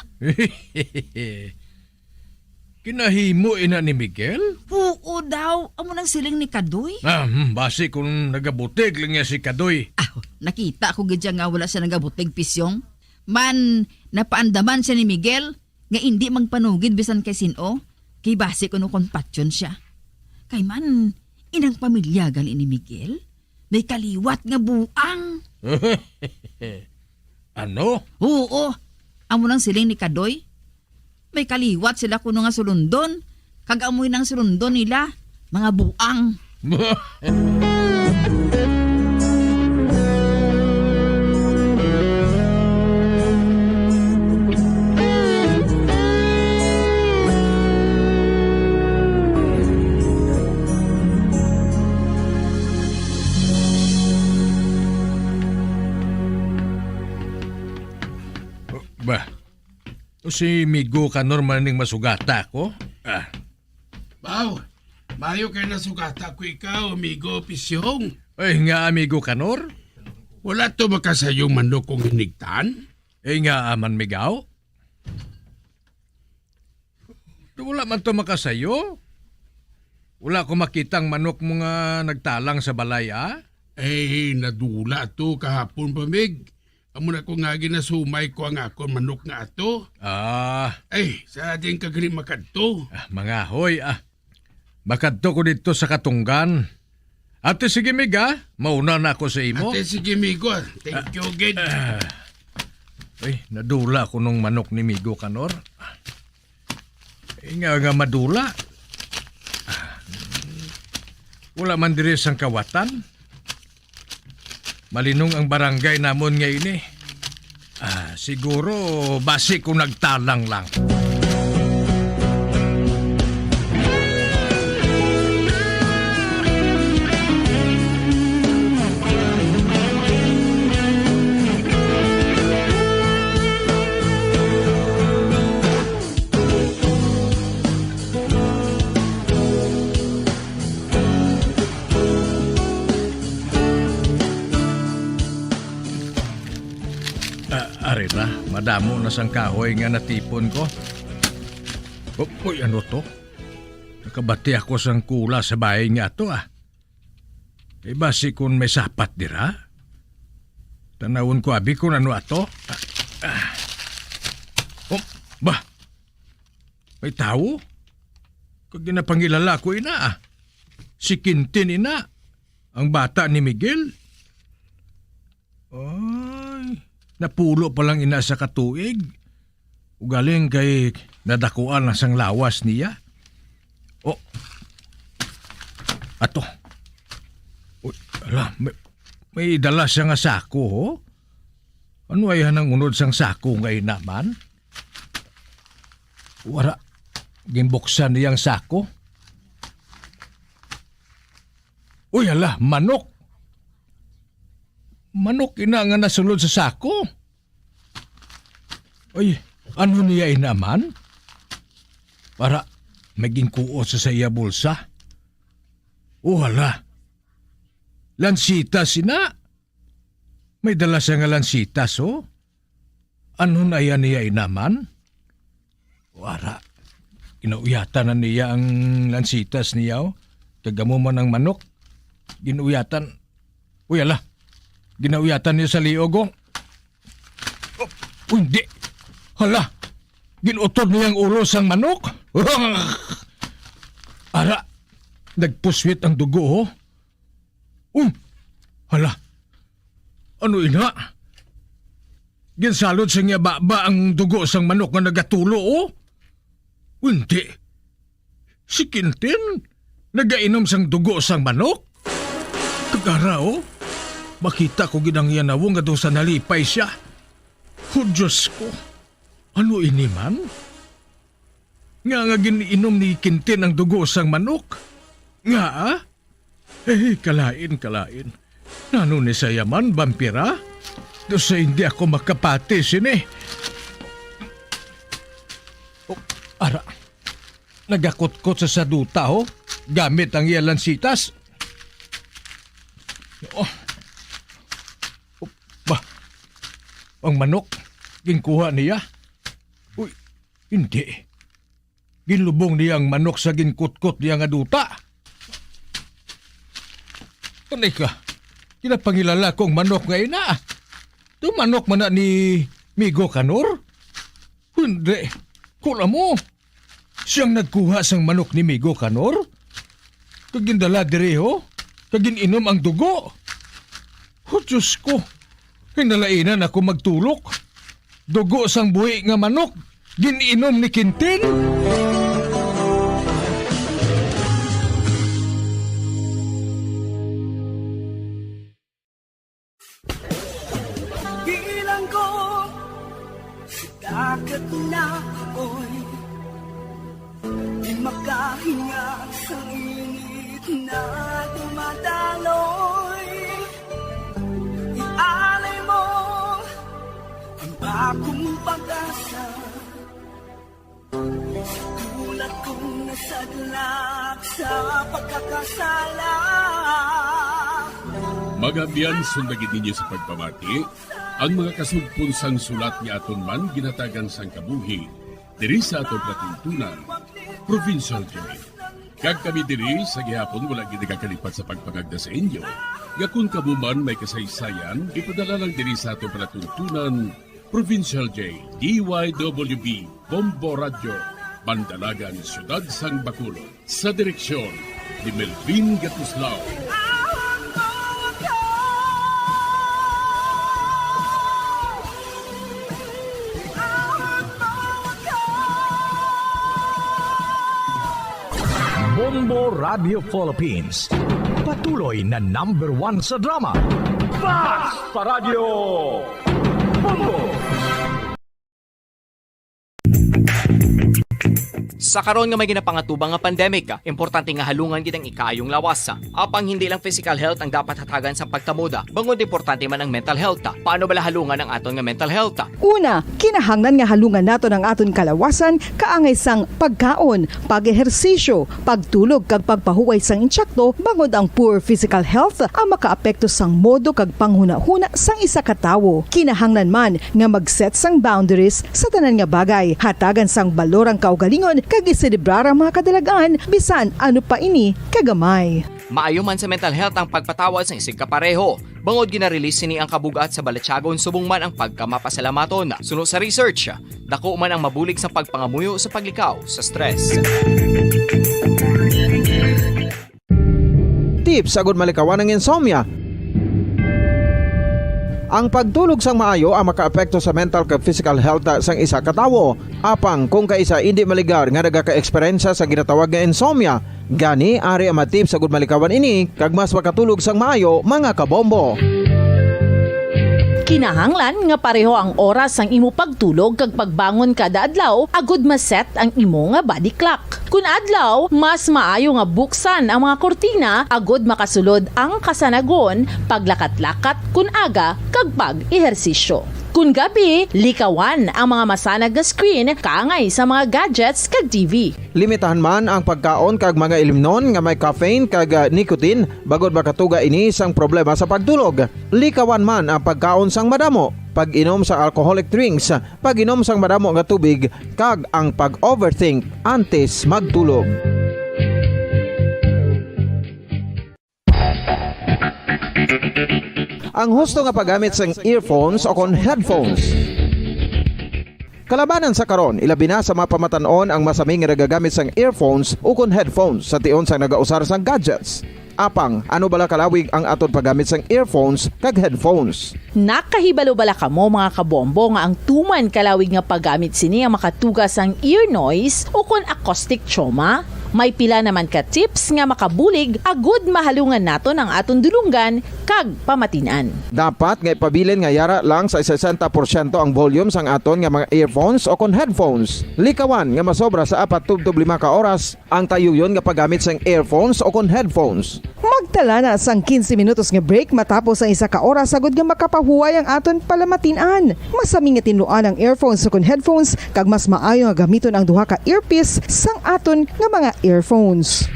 Kinahimo ina ni Miguel? Oo daw, amo nang siling ni Kadoy. Basi kung nagabutig lang niya si Kadoy. Nakita ko gadya nga wala siya nagabutig Pisyong. Man, napaandaman siya ni Miguel nga hindi magpanugid bisan kay sino, kay basi ko no konpatsyon siya. Kay man, inang pamilya gali ni Miguel, may kaliwat nga buang. Ano? Oo, amo nang siling ni Kadoy. May kaliwat sila kuno nga sulundon, kag amoy nang sulundon nila, mga buang. Ba, si Migo ka normal ning masugata ko? Baw, mayo kayo na sugata ko ikaw, amigo Pisyong. Ay nga, amigo Kanor? Wala to makasayong manok kong hinigtan? Nga, aman migaw? Wala man to makasayo? Wala ko makitang manok mo nga nagtalang sa balay, nadula to kahapon pa, Mig. Amo na ko nga ginasumay ko ang akon manok nga ato. Sa ating kagani makadto. Mga hoy, makadto ko dito sa Katunggan. Ate sige Mig, mauna na ako sa imo. Ate sige Migo, thank you, Gid. Ay, nadula ko nung manok ni Migo Kanor. Nga madula. Wala man diri sang kawatan. Malinong ang barangay namon nga ini. Siguro basi ko nagtalang lang. Ari na, madamo na sang kahoy nga natipon ko. Uy, ano to? Nakabati ako sang kula sa bahay nga to basi kung may sapat dira. Tanawon ko abi kung ano ato. Bah, may tao? Kag ginapangilala ko ina Si Quintin ina, ang bata ni Miguel. Napulo pa lang ina sa katuig. Ugaling kay nadakuan na sang lawas niya. Ato. May dala siya nga sako, ho? Ano ay hanang unod sang sako ngayon naman? Wara, gimbuksan niyang sako. Uy, ala, manok. Manok ina nga nasulod sa sako. Ay, ano niya inaman? Para maging kuot sa iya bulsa. Wala. Lansitas ina. May dala siya nga lansitas, Ano na yan niya inaman? Wala. Inauyatan na niya ang lansitas niya, Tagamo man ang manok. Ginuyatan. Uy, ala. Ginauyatan niya sa liog, hindi. Hala, ginutod niyang ulo sang manok. Ara, nagpuswit ang dugo, hala, ano ina? Ginsalod sa niya ba ang dugo sang manok nga nagatulo, Hindi. Si Quintin, nagainom sang dugo sang manok? Kagara, Makita ko ginangyanawong nga doon sa nalipay siya. Diyos ko, ano ini man? Nga giniinom ni Quintin ang dugo sang manok? Nga kalain. Nano ni sayaman, vampira? Doon sa hindi ako makapati sini. Ara, nagakot-kot sa saduta gamit ang iyalan sitas. Ang manok, ginkuha niya. Uy, hindi. Ginlubong niya ang manok sa ginkut-kot niya nga duta. Tunay ka, kinapangilala kong manok nga ina. Ito manok man na ni Migo Kanor? Hindi, kula mo. Siyang nagkuha sang manok ni Migo Kanor? Kagindala direho, kagininom ang dugo. Diyos ko. Hinalainan ako magtulok. Dugo sang buhi nga manok, giniinom ni Quintin. Bilang ko sa dagat na ako'y di makahinga sa init na dumadaloy. Ialay mo ang bagong pag-asa, tulad kong nasadlak sa pagkakasala. Magabiyan sundagin ninyo sa pagpamati, ang mga kasugpon sang sulat ni aton man ginatagan sang kabuhi, diri sa aton katuntunan, Provincial Joy. Kag kami diri sa gihapon wala ginagakalipat sa pagpangagda sa inyo. Gakun kabuman may kasaysayan, ipadala lang diri sa aton palatuntunan, Provincial J, DYWB, Bombo Radio, Mandalagan, Siyudad Sang Bacolod, sa direksyon ni Melvin Gatuslao. Bombo Radio Philippines. Patuloy na #1 sa drama. Basta Radio Bombo! Sa karon nga may ginapangatubang nga pandemic, importante nga halungan gid ang ikayong lawas. Apang hindi lang physical health ang dapat hatagan sa pagtamuda, bangod importante man ang mental health. Paano bala halungan ang aton nga mental health? Una, kinahanglan nga halungan nato ang aton kalawasan kaangay sang pagkaon, pag-ehersisyo, pagtulog kag pagpahuway sang insyakto bangod ang poor physical health ang makaapekto sang modo kag panghuna-huna sang isa ka tawo. Kinahanglan man nga mag-set sang boundaries sa tanan nga bagay, hatagan sang balorang kaugalingon kag iselebrar ang mga kadalagaan bisan ano pa ini kagamay. Maayo man sa mental health ang pagpatawad sa isig kapareho. Bangod ginarelease sini ang kabugat sa Balatsyagon subong man ang pagkamapasalamaton. Suno sa research, dako man ang mabulig sa pagpangamuyo sa paglikaw sa stress. Tips agud malikawan ng insomnia. Ang pagtulog sang maayo ang makaapekto sa mental kag physical health sang isa ka tawo. Apang kung kaisa hindi maligar nga nagaka-eksperyensya sa ginatawag nga insomnia, gani ari ang matip sa gud malikawan ini kag mas makatulog sang maayo mga kabombo. Kinahanglan nga pareho ang oras ang imo pagtulog kag pagbangon kada adlaw agud maset ang imo nga body clock. Kun adlaw, mas maayo nga buksan ang mga kortina agud makasulod ang kasanagon, paglakat-lakat kun aga kag pag-ehersisyo. Kun gabi, likawan ang mga masanag nga screen kaangay sa mga gadgets kag TV. Limitahan man ang pagkaon kag mga ilimnon nga may caffeine kag nicotine bagod makatuga ini sang problema sa pagtulog. Likawan man ang pagkaon sang madamo, pag-inom sa alcoholic drinks, pag-inom sang madamo nga tubig kag ang pag-overthink antes magtulog. Ang husto nga paggamit sang earphones o kon headphones. Kalabanan sa karon, ilabi na sa mapamatanon ang masaming nga nagagamit sang earphones o kon headphones sa tion sang nagausar sang gadgets. Apang, ano bala kalawig ang aton paggamit sang earphones kag headphones? Nakahibalo bala kamo mga kabombo nga ang tuman kalawig nga paggamit sini ang makatugas ang ear noise o kon acoustic trauma? May pila naman ka tips nga makabulig agud mahalungan naton ang aton dulunggan kag pamatinan. Dapat nga ipabilin nga yara lang sa 60% ang volume sang aton nga mga earphones o kon headphones. Likawan nga masobra sa 4-5 ka oras ang tayuyon nga paggamit sang earphones o kon headphones. Magtala na sang 15 minutos nga break matapos ang isa ka oras agud nga makapahuway ang aton palamatinan. Masami nga tinluan ang earphones o kon headphones kag mas maayo nga gamiton ang duha ka earpiece sang aton nga mga earphones.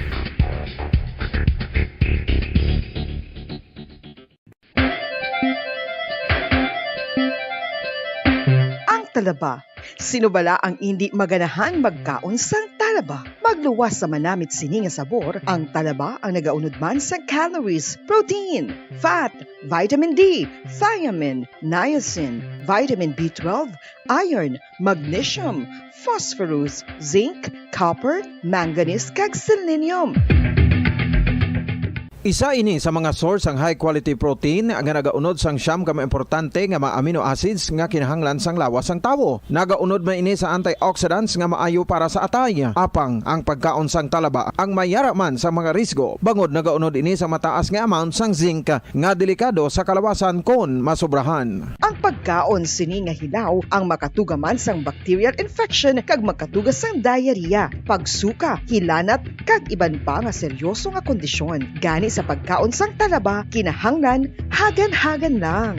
Ang talaba. Sino bala ang hindi maganahan magkaon sang talaba? Magluwas sa manamit sini nga sabor, ang talaba ang nagaunod man sa calories, protein, fat, vitamin D, thiamine, niacin, vitamin B12, iron, magnesium, phosphorus, zinc, copper, manganese kag selenium. Isa ini sa mga source ang high quality protein nga nagaunod sang siyam ka importante nga mga amino acids nga kinahanglan sang lawas sang tawo. Nagaunod man ini sa antioxidants nga maayo para sa atay. Apang ang pagkaon sang talaba ang mayara man sa mga risgo. Bangod nagaunod ini sa mataas nga amount sang zinc nga delikado sa kalawasan kon masobrahan. Ang pagkaon sini nga hilaw ang makatugaman sang bacterial infection kag makatugas sang diarrhea, pagsuka, hilanat kag iban pa nga seryoso nga kondisyon. Gani sa pagkaon sang talaba, kinahanglan hagan-hagan lang.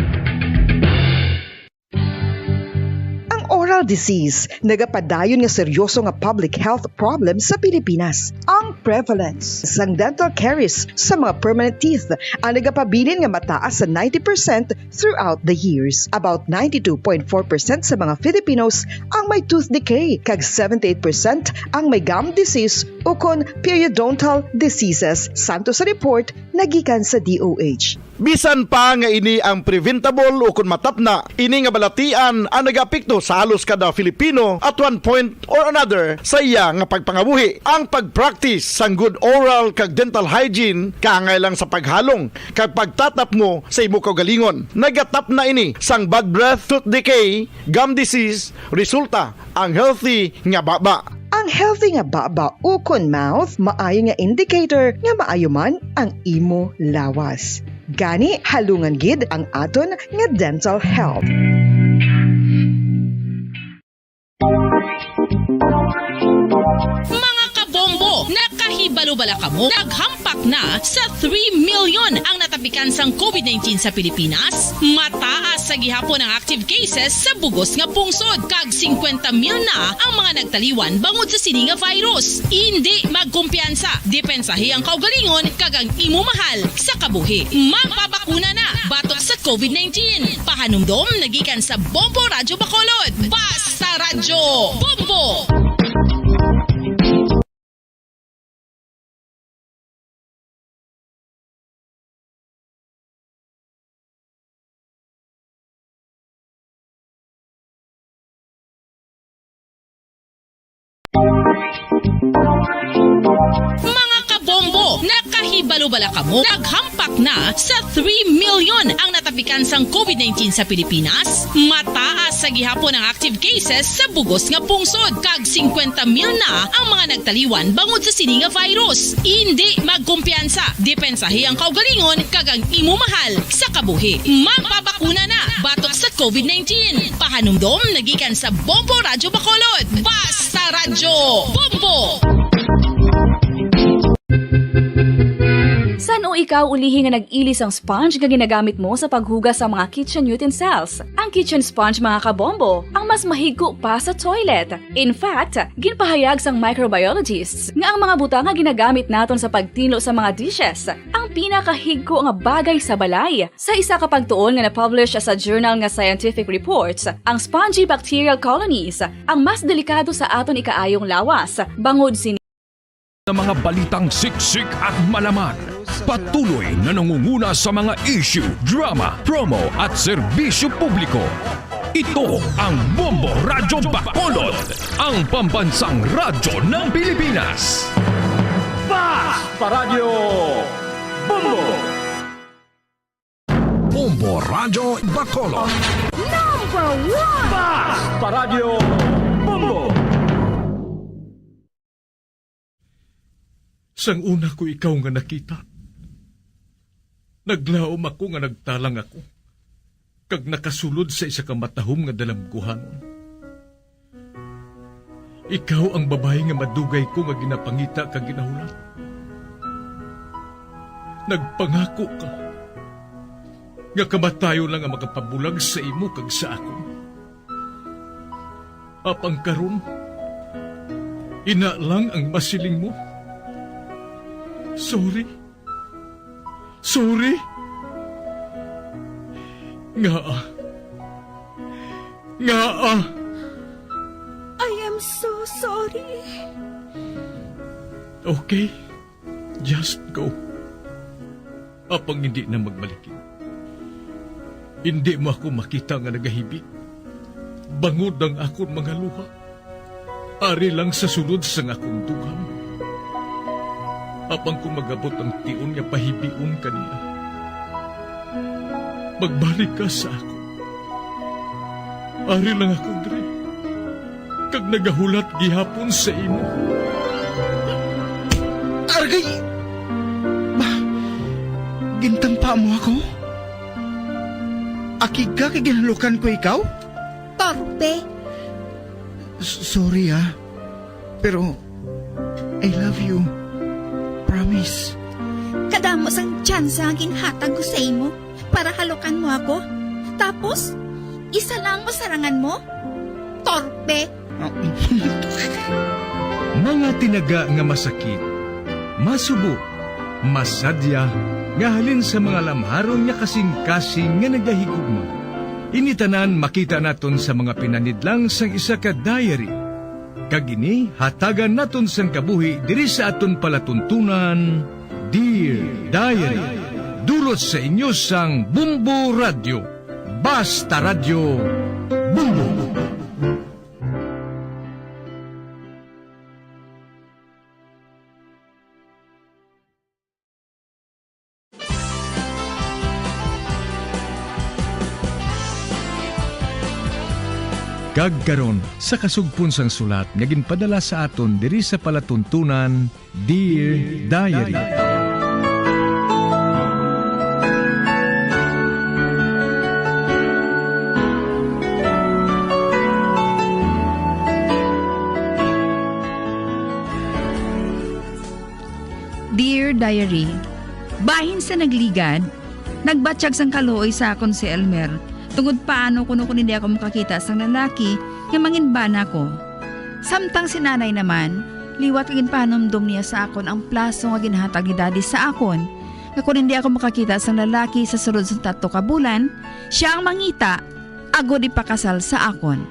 Oral disease, nagapadayon nga seryoso nga public health problem sa Pilipinas. Ang prevalence sang dental caries sa mga permanent teeth ang nagapabilin nga mataas sa 90% throughout the years. About 92.4% sa mga Filipinos ang may tooth decay, kag 78% ang may gum disease o kon periodontal diseases, santo sa report nagikan sa DOH. Bisan pa nga ini ang preventable o kung matapna, ini nga balatian ang nagapikto sa halos kada Filipino at one point or another sa iya nga pagpangabuhi. Ang pagpractice sang good oral kag dental hygiene kaangay lang sa paghalong kag pagtatap mo sa imo kaugalingon. Nagatap na ini sang bad breath, tooth decay, gum disease, resulta ang healthy nga baba. Ang Ang healthy nga baba ukon mouth maayo nga indicator nga maayo man ang imo lawas. Gani halungan gid ang aton nga dental health. Mga kabombo, nakahibalo-bala ka mo? Naghampak na sa 3 million ang natapikan sang COVID-19 sa Pilipinas. Mataas sa gihapon ang active cases sa bugos nga pungsod. Kag 50 mil na ang mga nagtaliwan bangod sa sini nga virus. Hindi magkumpiyansa. Depensahi ang kaugalingon kag ang imo mahal sa kabuhi. Magpabakuna na batok sa COVID-19. Pahanumdom nagikan sa Bombo Radyo Bacolod. Basta Radyo Bombo! Mga kabombo, nakahibalo-bala ka mo? Naghampak na sa 3 million ang natapikan sang COVID-19 sa Pilipinas. Mataas sa gihapon ang active cases sa bugos nga pungsod. Kag 50 mil na ang mga nagtaliwan bangod sa sini nga virus. Hindi magkumpiyansa. Depensahi ang kaugalingon kag ang imo mahal sa kabuhi. Magpabakuna na batok sa COVID-19. Pahanumdom nagikan sa Bombo Radyo Bacolod. Basta Radyo Bombo! San o ikaw ulihi nga nag-ilis ang sponge nga ginagamit mo sa paghugas sa mga kitchen utensils? Ang kitchen sponge mga kabombo, ang mas mahigko pa sa toilet. In fact, ginpahayag sang microbiologists nga ang mga butang nga ginagamit naton sa pagtinlo sa mga dishes ang pinakahigko nga bagay sa balay. Sa isa ka pagtuon nga na-publish sa journal nga Scientific Reports, ang spongy bacterial colonies ang mas delikado sa aton ikaayong lawas bangod sini ng mga balitang siksik at malaman. Patuloy na nangunguna sa mga issue, drama, promo at serbisyo publiko. Ito ang Bombo Radyo Bacolod, ang pambansang radyo ng Pilipinas. Basta Radio Bombo! Bombo Radyo Bacolod. Number 1! Basta Radio Bombo! Sang una ko ikaw nga nakita, naglaom ako nga nagtalang ako, kag nakasulod sa isa ka matahom nga dalamguhanon. Ikaw ang babae nga madugay ko nga ginapangita kag ginahulat. Nagpangako ka, nga kamatayo lang ang makapabulag sa imo kag sa ako. Apang karon, ina lang ang masiling mo. Sorry. Nga. I am so sorry. Okay, just go. Apang hindi na magbalikin. Hindi mo ako makita nga nagahibik. Bangod ang akong mga luha. Ari lang sa sulod sa akong dugham. Apang kung magabot ang tion nga pahibiun kanila. Magbalik ka sa ako. Ari lang ako, Dre. Kag nagahulat gihapon sa imo. Argay! Gintampa mo ako? Akig ka kay ginalukan ko ikaw? Torpe! Sorry pero I love you. Promise. Kadamo sang tsansa ang ginhatag ko sa imo para halukan mo ako. Tapos, isa lang masarangan mo? Torpe! Mga tinaga nga masakit, masubo, masadya, nga halin sa mga lamharon nga kasing-kasing nga nagahigugma. Initanan makita naton sa mga pinanidlang sang isa ka diary. Kagini, hatagan naton sang kabuhi diri sa aton palatuntunan, Dear Diary. Dulot sa inyo sang Bombo Radio. Basta Radio Bombo. Kag karon sa kasugpon sang sulat nga ginpadala sa aton diri sa palatuntunan, Dear Diary. Dear Diary, bahin sa nagligad, nagbatsyag sang kaluoy sa akon si Elmer. Tungod paano kuno hindi ako makakita sang lalaki nga manginbana ko. Samtang si nanay naman, liwat kagin panomdom niya sa akon ang plaso nga ginhatag ni daddy sa akon. Nga kung hindi ako makakita sang lalaki sa sulod sa 3 ka bulan, siya ang mangita, agod ipakasal sa akon.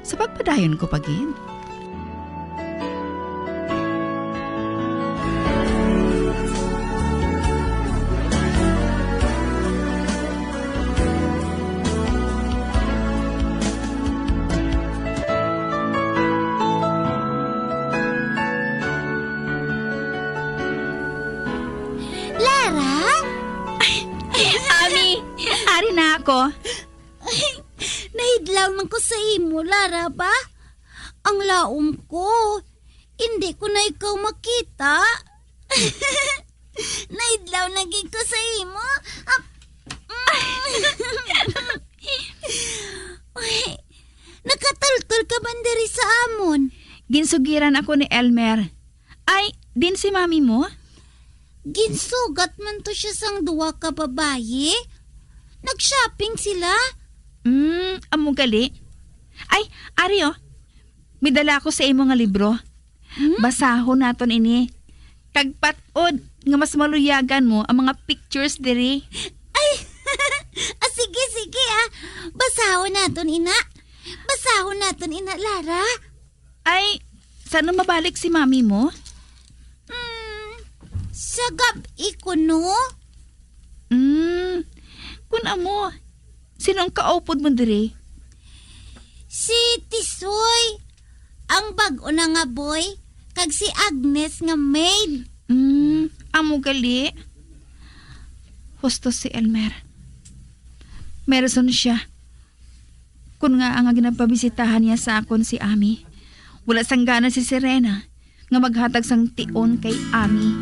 Sa pagpadayon ko pagin. Ari na ako. Nahidlaw man ko sa imo, Lara ba? Ang laom ko. Hindi ko na ikaw makita. Nahidlaw naging ko sa imo. Nakatultol ka banderi sa amon. Ginsugiran ako ni Elmer. Ay, din si mami mo? Ginsugat man to siya sang 2 ka babaye. Nag-shopping sila. Amo gali. Ay, ari oh. May dala ko sa imo nga libro. Basahon naton ini. Kag patod nga mas maluyagan mo ang mga pictures diri. Ay, sige Basahon naton ina. Basahon naton ina, Lara. Ay, saan mabalik si mami mo? Sa gabi ko, no? Kun amo, sino ang kaupod mo diri? Si Tisoy, ang bag-o na nga boy, kag si Agnes nga maid. Amo gali. Husto si Elmer. Meron siya. Kun nga ang ginapabisitahan niya sa akon si Ami, wala sang gana si Serena nga maghatag sang tion kay Ami.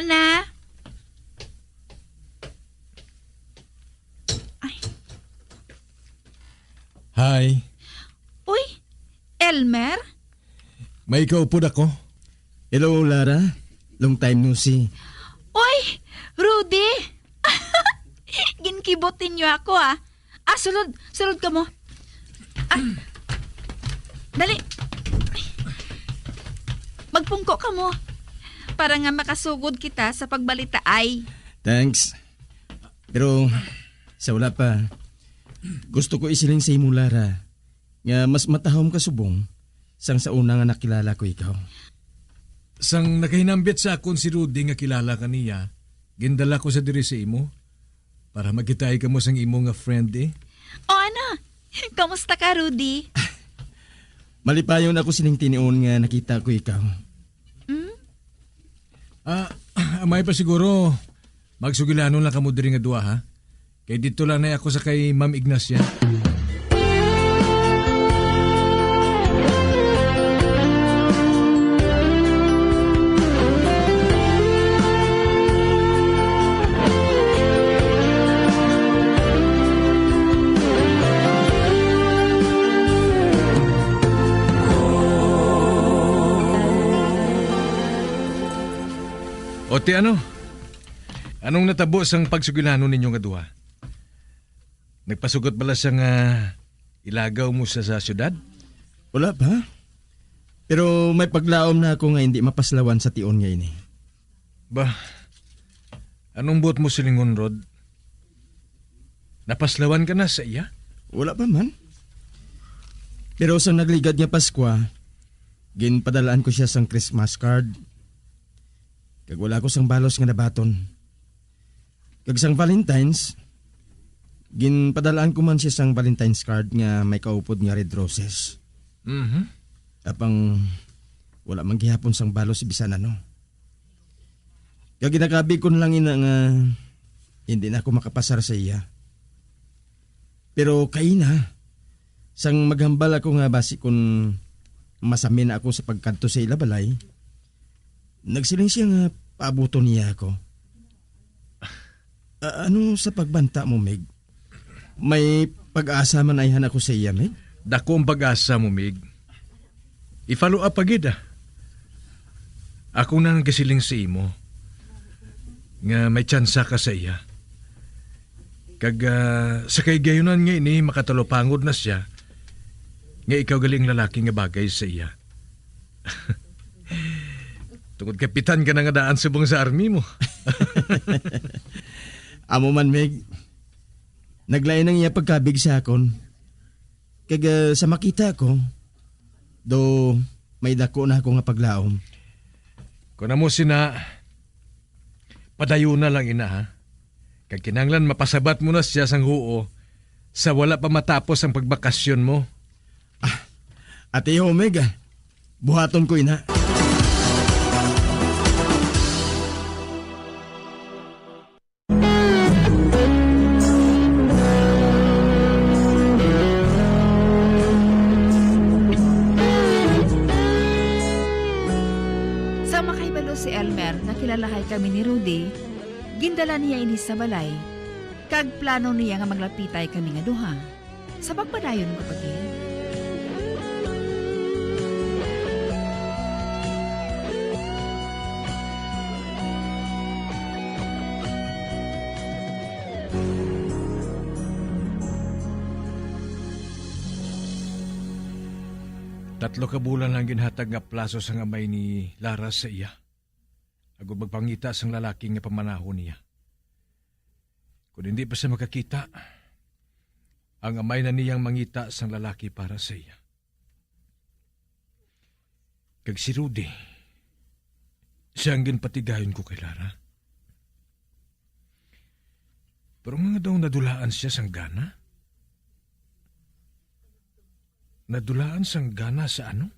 Na. Ay. Hi. Uy, Elmer? May kaupod ako. Hello, Lara. Long time no see. Uy, Rudy. Ginkibotin niyo ako sulod ka mo. Dali. Magpungko ka mo. Para nga makasugod kita sa pagbalita ay. Thanks. Pero sa wala pa, gusto ko isiling sa imo, Lara, nga mas matahom ka subong sang sa una nga nakilala ko ikaw. Sang nakahinambit sa akon si Rudy nga kilala ka niya, gindala ko sa diri sa imo para magkitay ka mo sang imo nga friend O ano? Kamusta ka, Rudy? Malipayon ako sining tinion nga nakita ko ikaw. May pa siguro magsugilanon lang kamo diri nga duha ha. Kay dito lang na ako sa kay Ma'am Ignacia. O ti ano? Anong natabo sang pagsugilano ninyo nga duha? Nagpasugot bala sang ilagaw mo sa syudad? Wala pa. Pero may paglaom na ako nga hindi mapaslawan sa tion nga ini. Ba, anong buot mo silingon, Rod? Napaslawan ka na sa iya? Wala pa man. Pero sa nagligad nga Paskwa, ginpadalaan ko siya sang Christmas card. Kag wala ko sang balos nga nabaton. Kag sang Valentine's, ginpadalaan ko man siya sang Valentine's card nga may kaupod nga red roses. Apang wala man gihapon sang balos bisan ano. Kag ginakabi ko lang ina nga hindi na ako makapasar sa iya. Pero kaina, sang maghambal ako nga basi kung masamin ako sa pagkanto sa ilabalay, nagsiling siya nga paabuto niya ako. Ano sa pagbanta mo, Meg? May pag-asa man ayhan ako sa iya, Meg? Dako ang pag-asa mo, Meg. I-follow up agad Ako nang gasiling sa imo nga may tsansa ka sa iya. Kag sa kay gayunan nga ini makatalopangod na siya nga ikaw galing lalaki nga bagay sa iya. Tungod kapitan ka na nga daan subong sa army mo. Amo man, Meg. Naglain ang iya pagkabig sa akon. Kag sa makita ko, do may dako na ako nga paglaom. Kung mo sina, padayo na lang ina ha. Kag kinanglan mapasabat mo na siya sang huo sa wala pa matapos ang pagbakasyon mo. Ate Omega, buhaton ko ina. Sa makahibalo si Elmer na kilalahay kami ni Rudy, gindala niya ini sa balay, kag plano niya nga maglapitay kami nga duha. Sa pagpadayon ko pagi. Tatlo ka bulan lang ginhatag nga plaso sang amay ni Lara sa iya. Agud magpangita sang lalaki nga pamanahon niya. Kung hindi pa siya makakita, ang amay na niyang mangita sang lalaki para sa iya. Kag si Rudy, siya ang ginpatigayon ko kay Lara. Pero nga daw nadulaan siya sang gana. Nadulaan sang gana sa ano?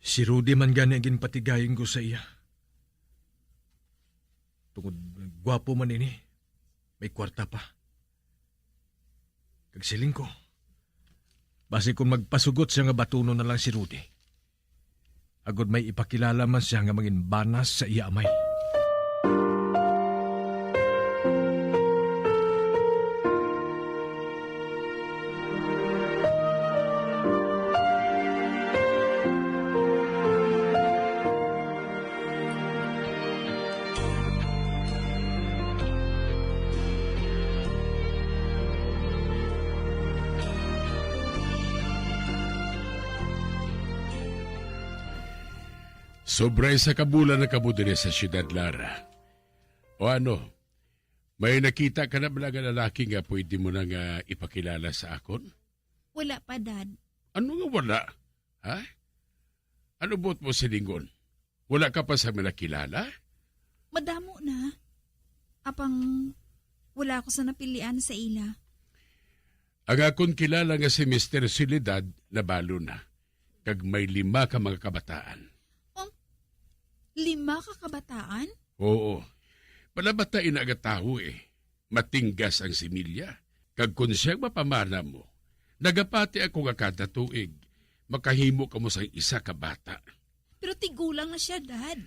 Si Rudy man gani ang ginpatigayon ko sa iya. Tungod gwapo man ini, may kwarta pa. Kagsiling ko, basi kung magpasugot siya nga batuno na lang si Rudy, agod may ipakilala man siya nga mangin banas sa iya amay. Sobray sa kabulan na kabudin sa siyudad, Lara. O ano, may nakita ka na ba nga lalaki nga pwede mo na nga ipakilala sa akon? Wala pa, Dad. Ano nga wala? Ha? Ano buot mo si Lingon? Wala ka pa sa nakilala? Madamo na. Apang wala ako sa napilian sa ila. Ang akon kilala nga si Mr. Soledad nabalo na. Kag may 5 ka mga kabataan. 5 ka kabataan? Oo. Palabatain na agataho Matinggas ang similya. Kag kung siyang mapamana mo, nagapati ako nga kada tuig. Makahimo ka mo sa isa ka bata. Pero tigulang na siya, Dad.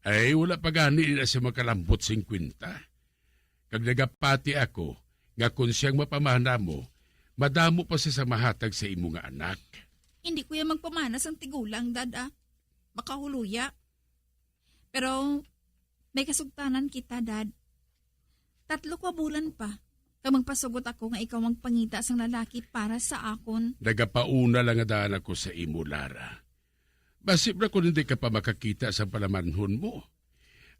Ay, wala pa gani na siya makalambot 50. Kag nagapati ako, nga kung siyang mapamana mo, madamo pa siya sa mahatag sa imo nga anak. Hindi ko yan magpamanas ang tigulang, Dad, Makahuluya. Pero may kasugtanan kita, Dad. 3 ka bulan pa. Kag magpasugot ako nga ikaw magpangita sang lalaki para sa akon. Nagapauna lang nga daan ako sa imo, Lara. Basip na kung hindi ka pa makakita sa palamanhon mo.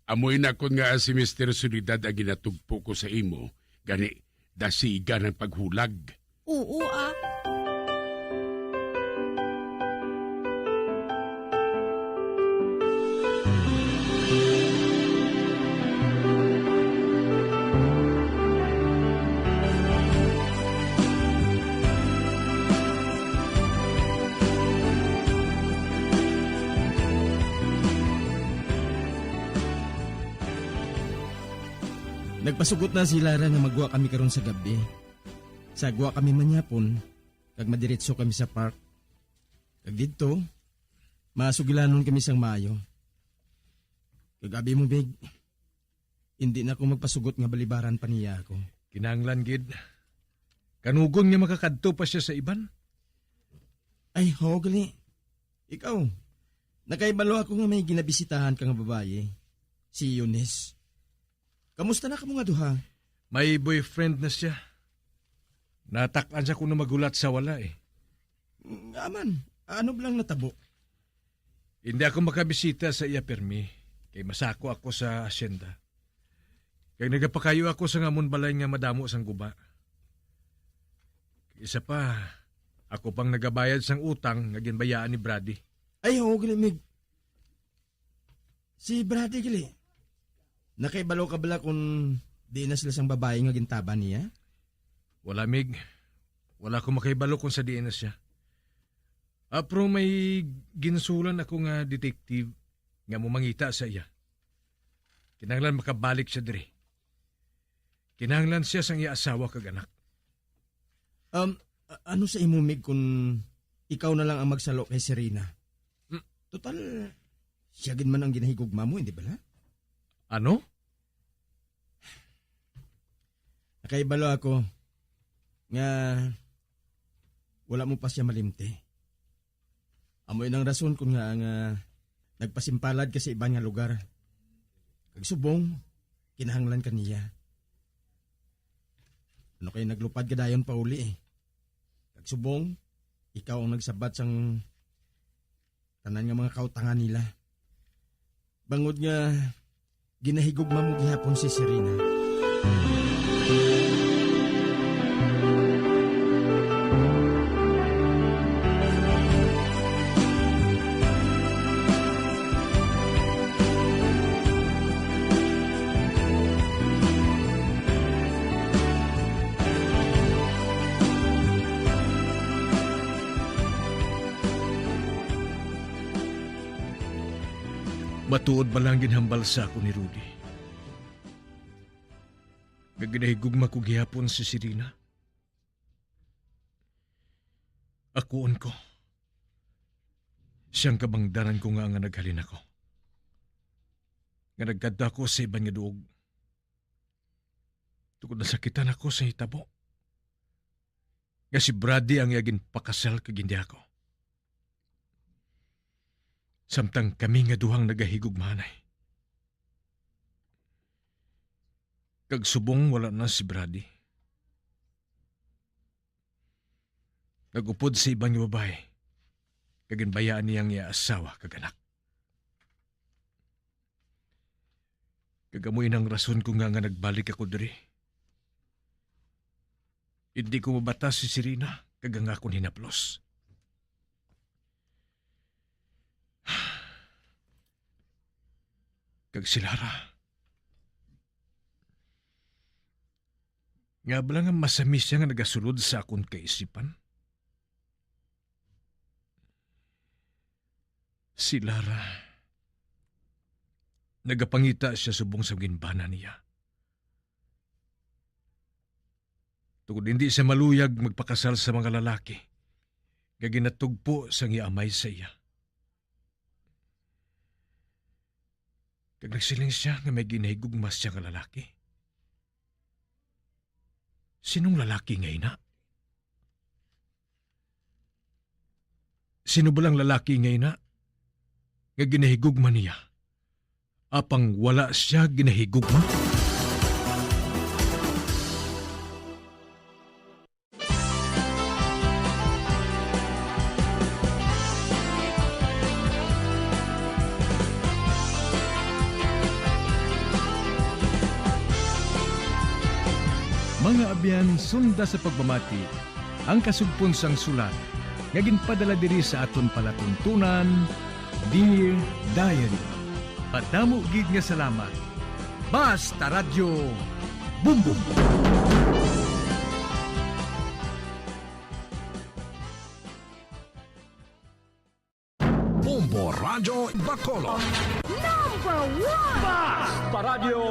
Amoy na kon nga si Mr. Soledad ang ginatugpo ko sa imo, gani dasiga ng paghulag. Oo, Nagpasugot na si Lara nga magwa kami karon sa gabi. Sagwa kami manyapon, kag madiretso kami sa park. Kag dito, masugilanon kami sang maayo. Kag abi mo, Big, hindi na ako magpasugot nga balibaran pa niya ako. Kinahanglan, gid. Kanugon nga makakadto pa siya sa iban. Ay, ho, gali. Ikaw, nakaibalo ako nga may ginabisitahan ka nga babae, si Eunice. Kamusta na ka mga duha? May boyfriend na siya. Nataklan siya kung magulat sa wala eh. Aman, ano blang natabo? Hindi ako makabisita sa iya permi, kay masako ako sa asyenda. Kay nagapakayo ako sa ngamon balay nga madamo sang guba. Isa pa, ako pang nagabayad sang utang nga ginbayaan ni Brady. Ay, ho, gali, Mig. Si Brady, gali. Nakaibalo ka bala kung di na sila sang babae nga gintaban niya? Wala, Mig. Wala ko makaibalo kung sa diin na siya. Apro may ginsulan ako nga detective nga mumangita sa iya. Kinahanglan makabalik siya diri. Kinahanglan siya sang iya asawa kag anak. Ano sa imo, Mig, kung ikaw na lang ang magsalo kay Serena? Total, siya gin man ang ginahigugma mo, hindi bala? Ano? Nakaibalo ako nga wala mo pa siya malimte. Amoy ng rason kung nga nagpasimpalad ka sa ibang nga lugar. Kagsubong, kinahanglan ka niya. Ano kayo naglupad ka dayon pa uli eh. Kagsubong, ikaw ang nagsabat sang tanan nga mga kautangan nila. Bangod nga, ginahigugma mo gihapon si Serena. Matuod ba lang ginhambal sa ako ni Rudy? Gaginahigugma ko gihapon si Serena. Akuon ko. Siyang kabangdanan ko nga naghalin ako. Nga nagkada ko sa ibang nga duog. Tukod na sakitan ako sa hitabo. Nga si Brady ang yagin pakasal kag hindi ako. Samtang kami nga duhang nagahigugmanay. Kag subong wala na si Brady. Nagupod sa ibang babae. Kaginbayaan niyang asawa kag anak. Kagamoy ng rason ko nga nagbalik ako diri. Hindi ko mabatas si Serena kag nga akong hinaplos. Kag si Lara. Nga bala nga masamis siya nga nagasulod sa akong kaisipan. Si Lara. Nagapangita siya subong sa ginbana niya. Tungod hindi siya maluyag magpakasal sa mga lalaki. Nga ginatugpo sa ngiamay sa iya. Kag nagsiling siya nga may ginahigugmas siya nga lalaki. Sinong lalaki nga ina? Sino ba lang lalaki nga ina? Nga ginahigugma niya? Apang wala siya ginahigugma? Mga abyan, sunda sa pagmamati, ang kasugpon sang sulat, nga ginpadala diri sa aton palatuntunan, Dear Diary. Padamo gid nga salamat. Basta Radyo Bumbum. Bombo Radio Bacolod. Basta Radio